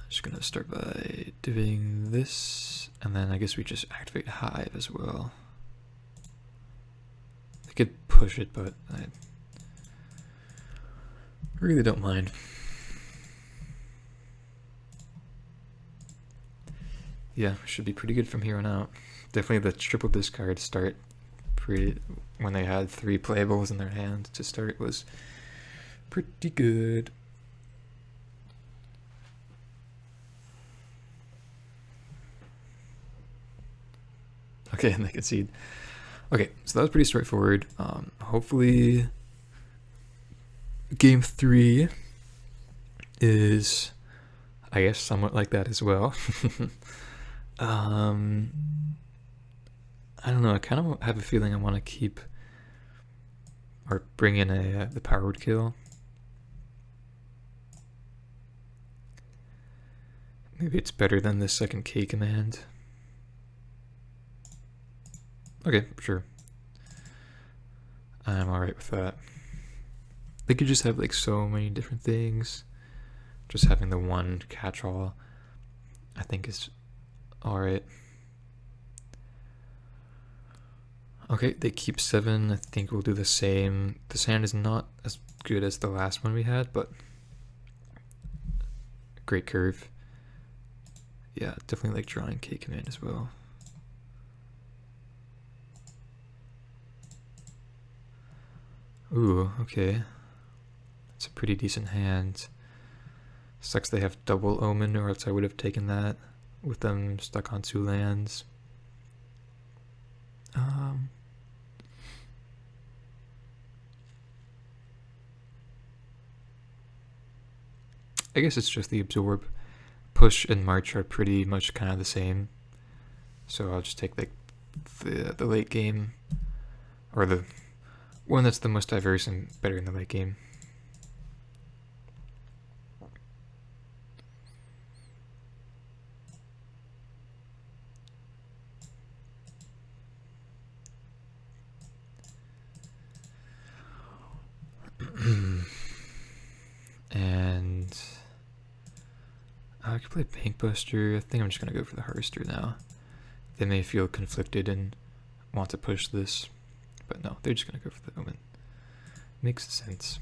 Just gonna start by doing this, and then I guess we just activate Hive as well. I could push it, but I really don't mind. Yeah, should be pretty good from here on out. Definitely the triple discard start when they had 3 playables in their hand to start was pretty good. Okay, and they concede. Okay, so that was pretty straightforward. Hopefully game 3 is, I guess, somewhat like that as well. I don't know, I kind of have a feeling I want to keep or bring in the powered kill. Maybe it's better than the second K command. Okay, sure. I'm alright with that. They could just have like so many different things. Just having the one catch-all, I think, is alright. Okay, they keep 7. I think we'll do the same. This hand is not as good as the last one we had, but great curve. Yeah, definitely like drawing K command as well. Ooh, okay. It's a pretty decent hand. Sucks they have double Omen, or else I would have taken that with them stuck on 2 lands. I guess it's just the absorb. Push and march are pretty much kind of the same. So I'll just take like the late game, or the one that's the most diverse and better in the late game. And I could play Bankbuster. I think I'm just gonna go for the Harvester now. They may feel conflicted and want to push this, but no, they're just gonna go for the Omen. Makes sense.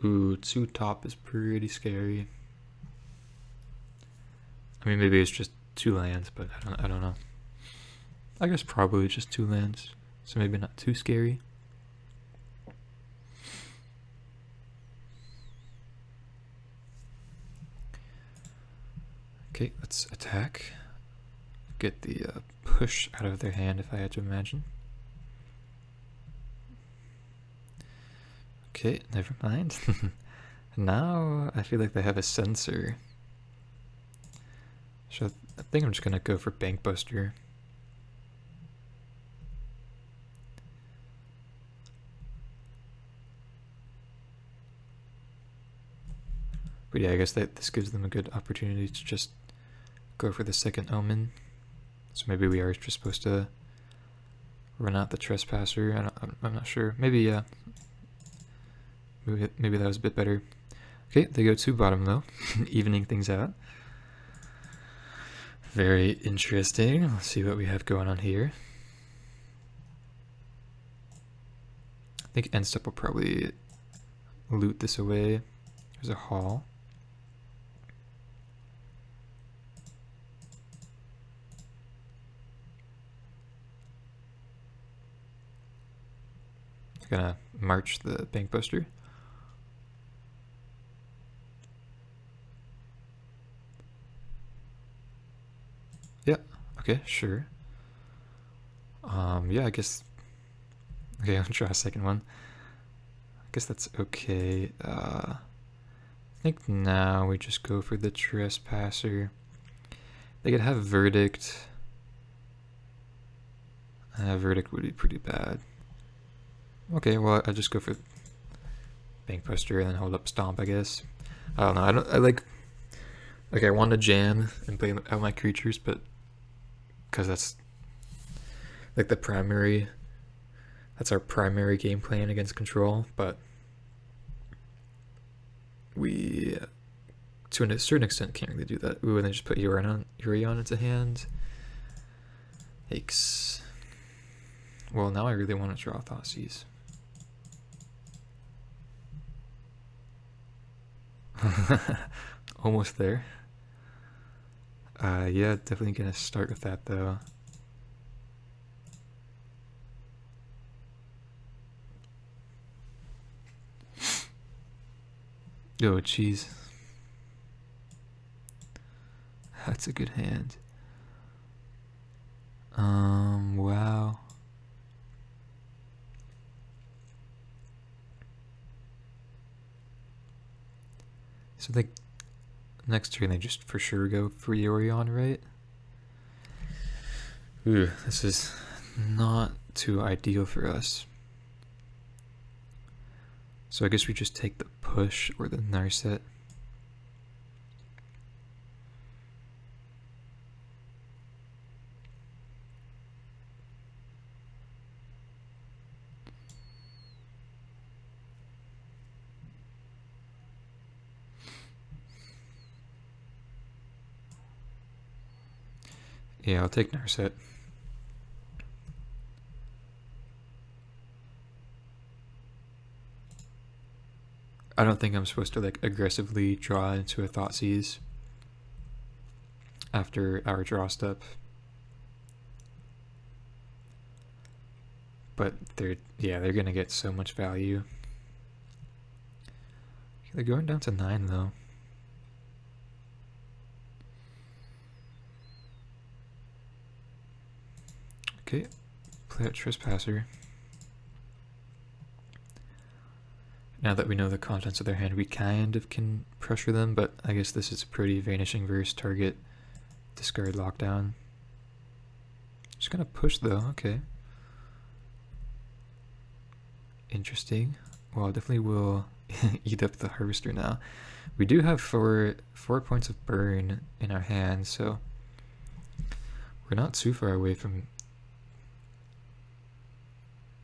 Ooh, 2 top is pretty scary. I mean, maybe it's just 2 lands, but I don't know. I guess probably just 2 lands, so maybe not too scary. Okay, let's attack. Get the push out of their hand if I had to imagine. Okay, never mind. Now I feel like they have a sensor. So I think I'm just gonna go for Bank Buster. But yeah, I guess this gives them a good opportunity to just go for the second Omen. So maybe we are just supposed to run out the Trespasser. I'm not sure. Maybe, yeah. Maybe that was a bit better. Okay, they go to bottom though, evening things out. Very interesting. Let's see what we have going on here. I think Endstep will probably loot this away. There's a hall. They're gonna march the Bank Buster. Yeah, okay, sure. Yeah, I guess. Okay, I'll try a second one. I guess that's okay. I think now we just go for the Trespasser. They could have Verdict. Verdict would be pretty bad. Okay, well, I just go for Bank Buster and then hold up Stomp, I guess. I don't know. I like. Okay, I want to jam and play out my creatures, but because that's like the primary. That's our primary game plan against control, but we, to a certain extent, can't really do that. Ooh, and then just put Urion into hand. Yikes. Well, now I really want to draw Thoughtseize. Almost there. Yeah, definitely gonna start with that though. Oh, jeez. That's a good hand. Wow. So they next turn they just for sure go for Yorion, right? Ooh, this is not too ideal for us. So I guess we just take the push or the Narset. Yeah, I'll take Narset. I don't think I'm supposed to like aggressively draw into a Thoughtseize after our draw step. But they're gonna get so much value. They're going down to 9 though. Okay, play out Trespasser. Now that we know the contents of their hand, we kind of can pressure them, but I guess this is a pretty Vanishing Verse target. Discard Lockdown. Just gonna push though, okay. Interesting. Well, definitely will eat up the Harvester now. We do have four points of burn in our hand, so we're not too far away from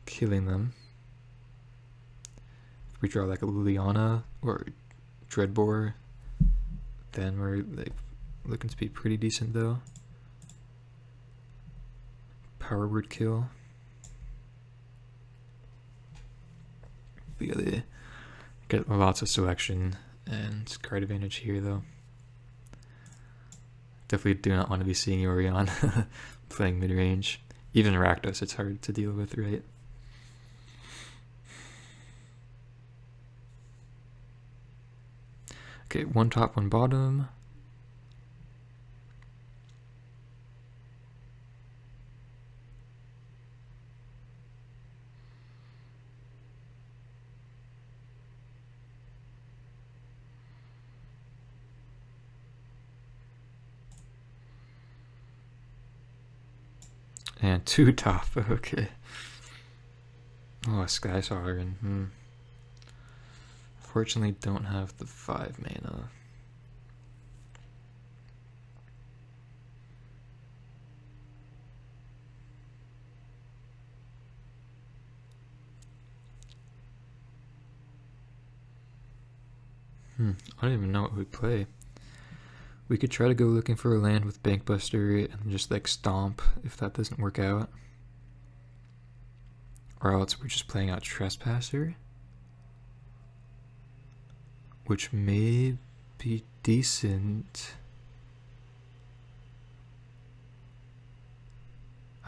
killing them. If we draw like a Liliana or Dreadbore, then we're like looking to be pretty decent though. Power Word kill. We gotta get lots of selection and card advantage here though. Definitely do not want to be seeing Yorion playing mid-range. Even Rakdos, it's hard to deal with, right? Okay, one top, one bottom. And two top, okay. Oh, a Sky Sovereign. Fortunately, don't have the 5 mana. I don't even know what we play. We could try to go looking for a land with Bankbuster and just like stomp if that doesn't work out. Or else we're just playing out Trespasser, which may be decent.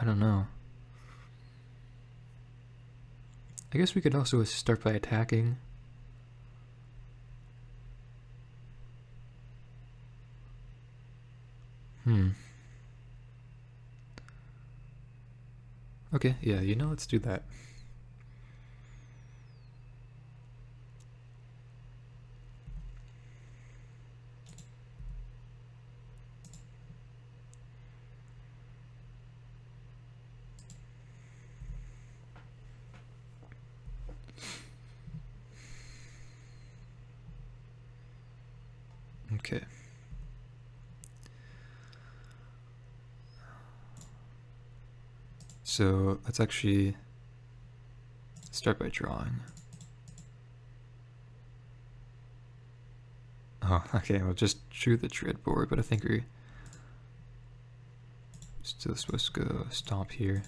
I don't know. I guess we could also start by attacking. Okay, yeah, let's do that. Okay. So let's actually start by drawing. Oh, okay, we'll just drew the dread board, but I think we're still supposed to go stomp here.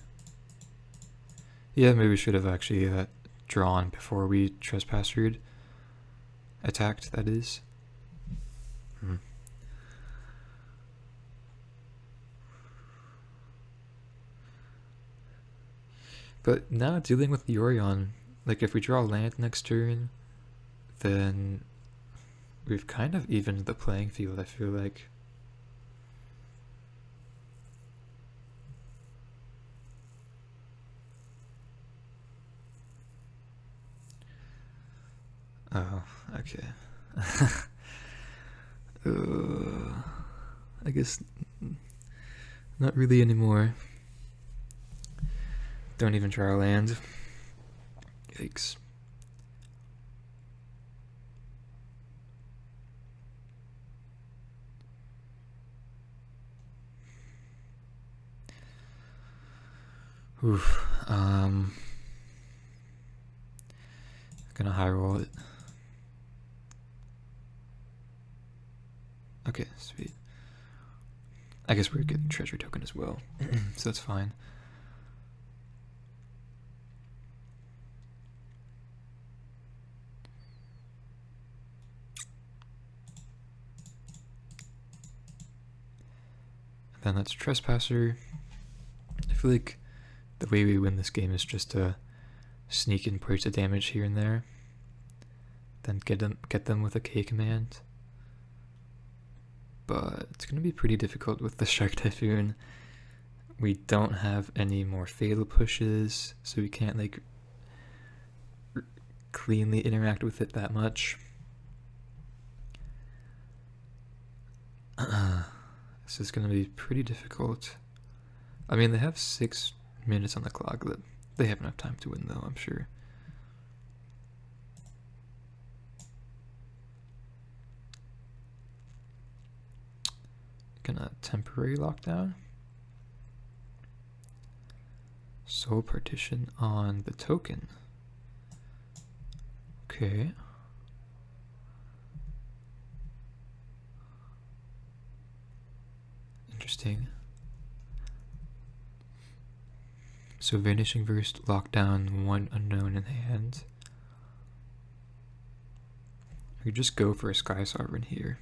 Yeah, maybe we should have actually drawn before we Trespassered. Attacked, that is. But now dealing with Yorion, like if we draw land next turn, then we've kind of evened the playing field, I feel like. Oh, okay. I guess not really anymore. Don't even draw a land. Yikes. Oof. Gonna high roll it. Okay, sweet. I guess we're getting treasure token as well, so that's fine. And then that's Trespasser. I feel like the way we win this game is just to sneak in points of damage here and there, then get them with a K command. But it's gonna be pretty difficult with the Shark Typhoon. We don't have any more fatal pushes, so we can't like cleanly interact with it that much. This is gonna be pretty difficult. I mean, they have 6 minutes on the clock. They have enough time to win, though, I'm sure. Gonna temporary lockdown. Soul partition on the token. Okay. Interesting. So Vanishing Verse, lockdown, 1 unknown in hand. We just go for a Sky Sovereign here.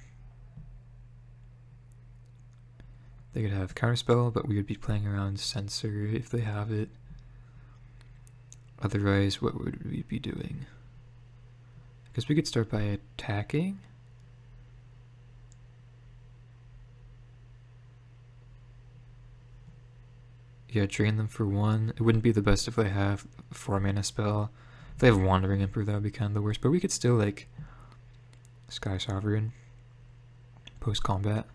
They could have Counterspell, but we would be playing around Censor if they have it. Otherwise, what would we be doing? I guess we could start by attacking. Yeah, drain them for 1. It wouldn't be the best if they have a 4 mana spell. If they have Wandering Emperor, that would be kind of the worst. But we could still, like, Sky Sovereign post-combat.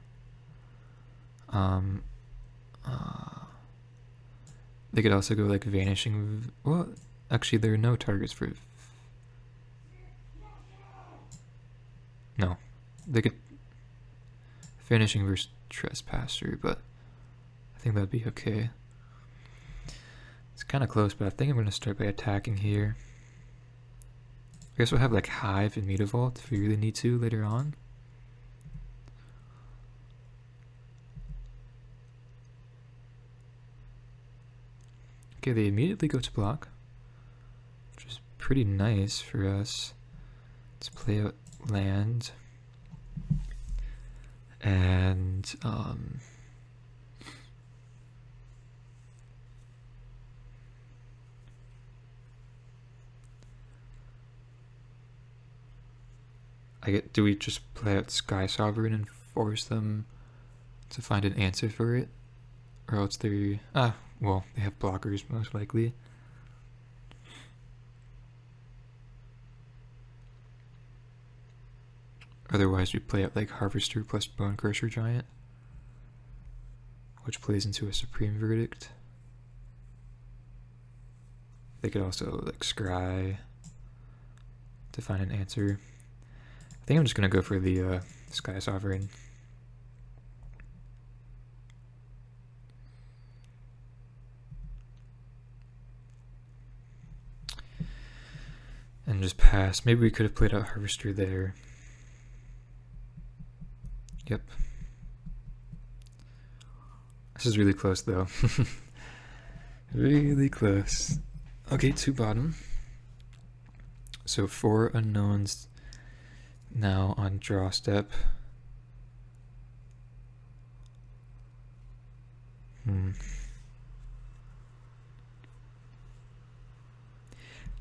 They could also go, like, Vanishing... Well, actually, there are no targets for... No. They could... Vanishing versus Trespasser, but I think that'd be okay. It's kind of close, but I think I'm going to start by attacking here. I guess we'll have like Hive and Mutavault if we really need to later on. Okay, they immediately go to block, which is pretty nice for us. Let's play out land. And do we just play out Sky Sovereign and force them to find an answer for it? Or else they're... well, they have blockers most likely. Otherwise we play out like Harvester plus Bone Crusher Giant, which plays into a Supreme Verdict. They could also like scry to find an answer. I think I'm just going to go for the Sky Sovereign. And just pass. Maybe we could have played out Harvester there. Yep. This is really close though. Really close. Okay, 2 bottom. So 4 unknowns now on draw step.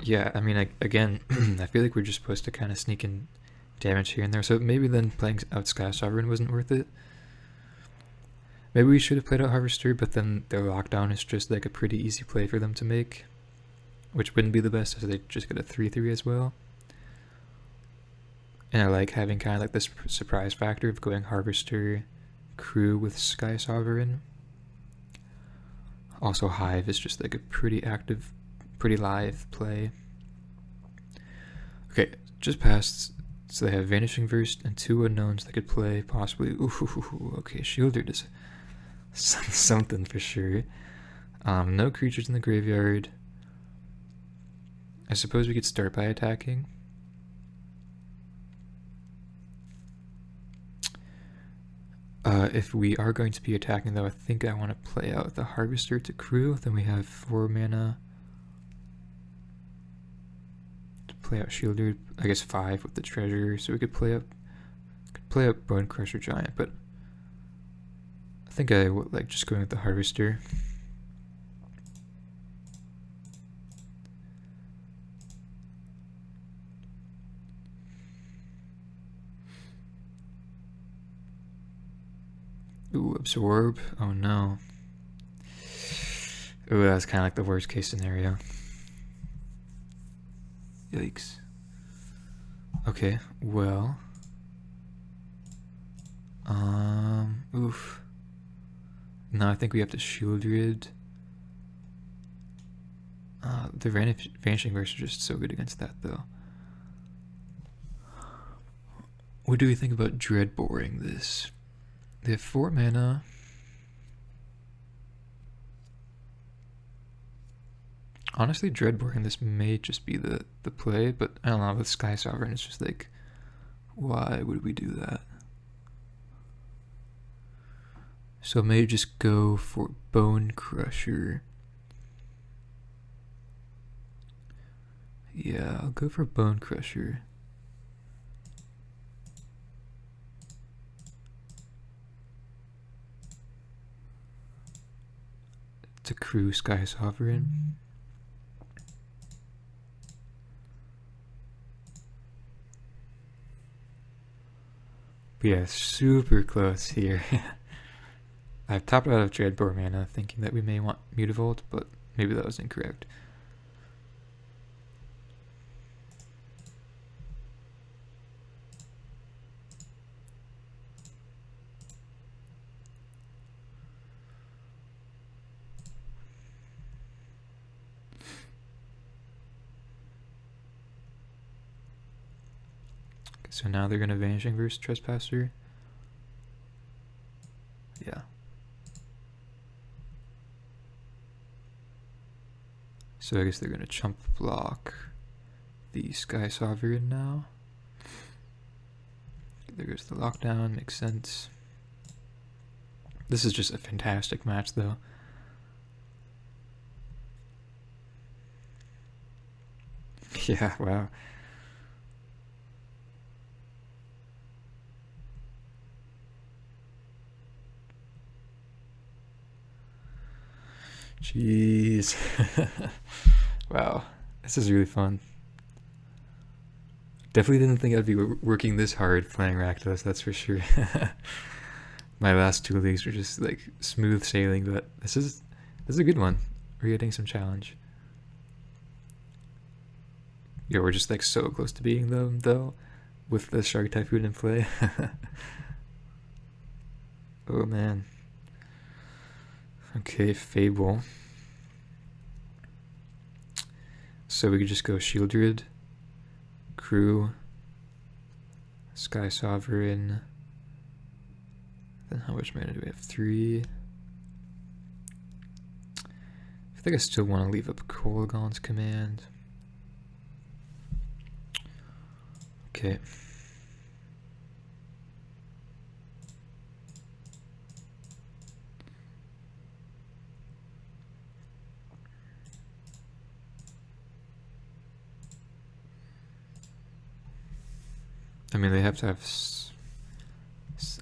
Yeah, I mean, again, I feel like we're just supposed to kind of sneak in damage here and there, so maybe then playing out Sky Sovereign wasn't worth it. Maybe we should have played out Harvester, but then their lockdown is just like a pretty easy play for them to make, which wouldn't be the best, so they just get a 3/3 as well. And I like having kind of like this surprise factor of going Harvester Crew with Sky Sovereign. Also Hive is just like a pretty active, pretty live play. Okay, just passed. So they have Vanishing Verse and 2 unknowns they could play, possibly. Ooh, okay, Shieldred is something for sure. No creatures in the graveyard. I suppose we could start by attacking. If we are going to be attacking though, I think I want to play out the Harvester to Crew. Then we have 4 mana to play out Shieldred. I guess 5 with the treasure, so we could play up Bone Crusher Giant, but I think I would like just going with the Harvester. Ooh, Absorb. Oh no. Ooh, that's kind of like the worst case scenario. Yikes. Okay, well. Oof. No, I think we have to Shieldred. The Vanishing Verse is just so good against that, though. What do we think about Dreadboring this? They have 4 mana. Honestly, Dreadboring this may just be the play, but I don't know, with Sky Sovereign it's just like, why would we do that? So maybe just go for Bone Crusher. Yeah, I'll go for Bone Crusher. to crew Sky Sovereign. But yeah, super close here. I've topped out of Dreadbore mana thinking that we may want Mutavault, but maybe that was incorrect. So now they're going to Vanishing versus Trespasser. Yeah. So I guess they're going to chump block the Sky Sovereign now. There goes the lockdown, makes sense. This is just a fantastic match though. Yeah, wow. Jeez. Wow, this is really fun. Definitely didn't think I'd be working this hard playing Rakdos, that's for sure. My last 2 leagues were just like smooth sailing, but this is a good one. We're getting some challenge. Yeah, we're just like so close to beating them though, with the Shark Typhoon in play. Oh man. Okay, Fable. So we could just go Shieldred, Crew, Sky Sovereign. Then how much mana do we have? 3. I think I still want to leave up Kolaghan's Command. Okay. I mean, they have to have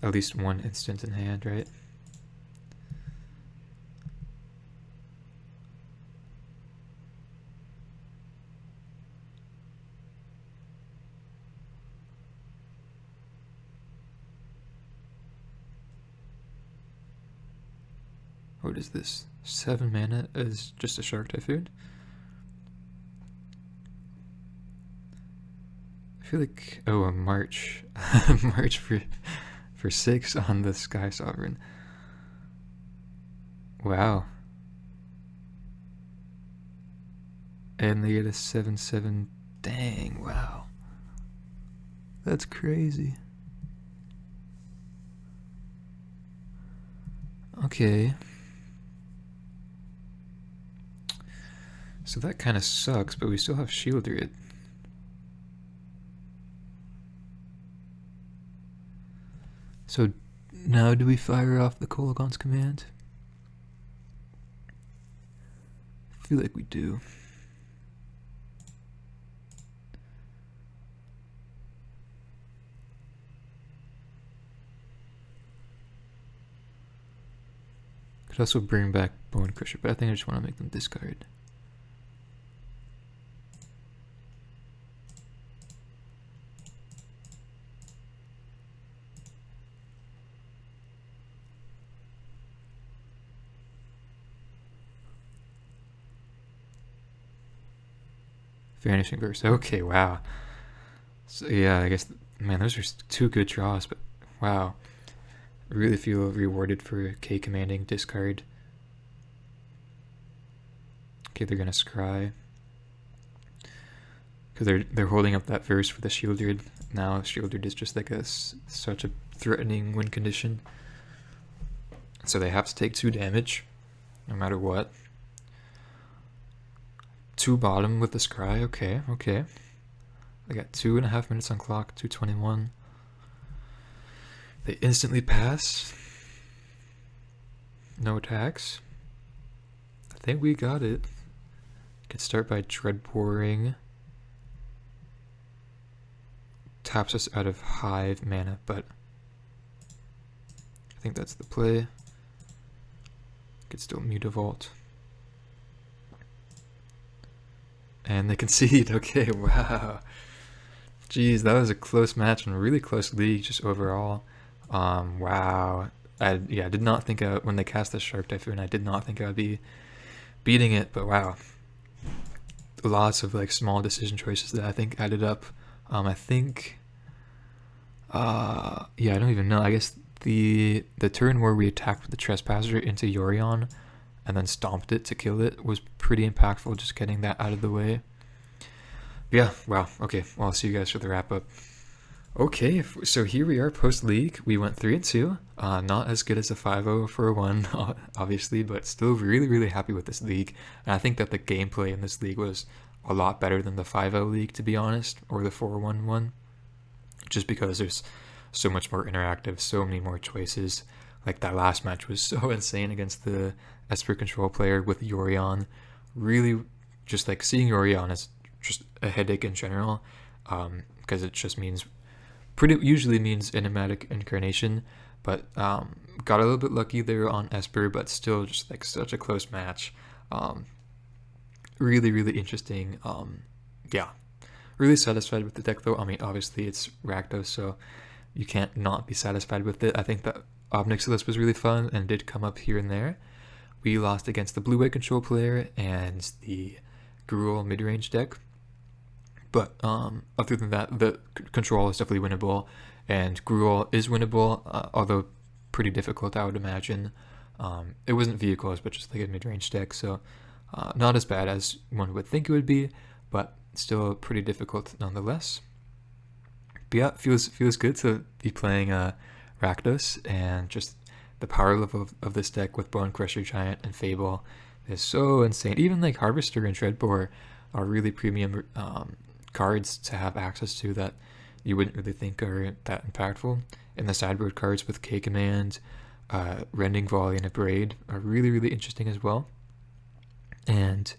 at least 1 instant in hand, right? What is this? 7 mana is just a Shark Typhoon? I feel like, oh, a March. March for 6 on the Sky Sovereign. Wow. And they get a 7/7. Dang, wow. That's crazy. Okay. So that kind of sucks, but we still have Shieldred. So now do we fire off the Kolaghan's Command? I feel like we do. Could also bring back Bone Crusher, but I think I just want to make them discard. Vanishing Verse. Okay, wow. So yeah, I guess, man, those are 2 good draws, but wow. I really feel rewarded for K commanding discard. Okay, they're gonna scry. Because they're holding up that verse for the Shieldred. Now Shieldred is just like such a threatening win condition. So they have to take 2 damage, no matter what. 2 bottom with the scry, okay, okay. They got 2.5 minutes on clock, 2:21. They instantly pass. No attacks. I think we got it. Could start by Dreadboring. Taps us out of Hive mana, but I think that's the play. Could still Mutavault. And they concede. Okay, wow. Jeez, that was a close match and a really close league just overall. Wow. I did not think when they cast the Shark Typhoon, I did not think I would be beating it, but wow. Lots of like small decision choices that I think added up. I think I don't even know. I guess the turn where we attacked with the Trespasser into Yorion and then stomped it to kill it was pretty impactful, just getting that out of the way. Yeah, wow. Okay, well, I'll see you guys for the wrap up. Okay, so here we are post-league. We went 3-2. Not as good as a 5-0 for a 1, obviously, but still really, really happy with this league. And I think that the gameplay in this league was a lot better than the 5-0 league, to be honest, or the 4-1 one. Just because there's so much more interactive, so many more choices. Like that last match was so insane against the Esper control player with Yorion. Really, just like seeing Yorion is just a headache in general, because it just usually means enigmatic incarnation, but got a little bit lucky there on Esper, but still just like such a close match. Really, really interesting. Really satisfied with the deck though. I mean, obviously it's Rakdos, so you can't not be satisfied with it. I think that Obnixilis was really fun and did come up here and there. We lost against the blue-white control player and the Gruul mid-range deck. But other than that, the control is definitely winnable, and Gruul is winnable, although pretty difficult, I would imagine. It wasn't vehicles, but just like a mid-range deck, so not as bad as one would think it would be, but still pretty difficult nonetheless. But yeah, feels good to be playing Rakdos, and just the power level of this deck with Bone Crusher Giant and Fable is so insane. Even like Harvester and Dreadbore are really premium cards to have access to that you wouldn't really think are that impactful. And the sideboard cards with K-Command, Rending Volley, and Abrade are really, really interesting as well. And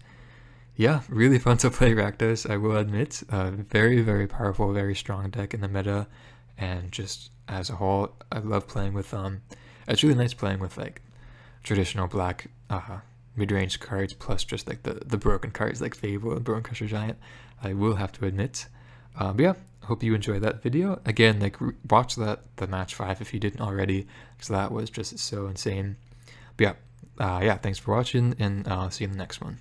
yeah, really fun to play Rakdos, I will admit. Very, very powerful, very strong deck in the meta, and just as a whole, I love playing with it's really nice playing with like traditional black mid-range cards plus just like the broken cards like Fable and Bone Crusher Giant, I will have to admit. But yeah, hope you enjoyed that video. Again, like watch the match 5 if you didn't already, because that was just so insane. But yeah, thanks for watching, and I'll see you in the next one.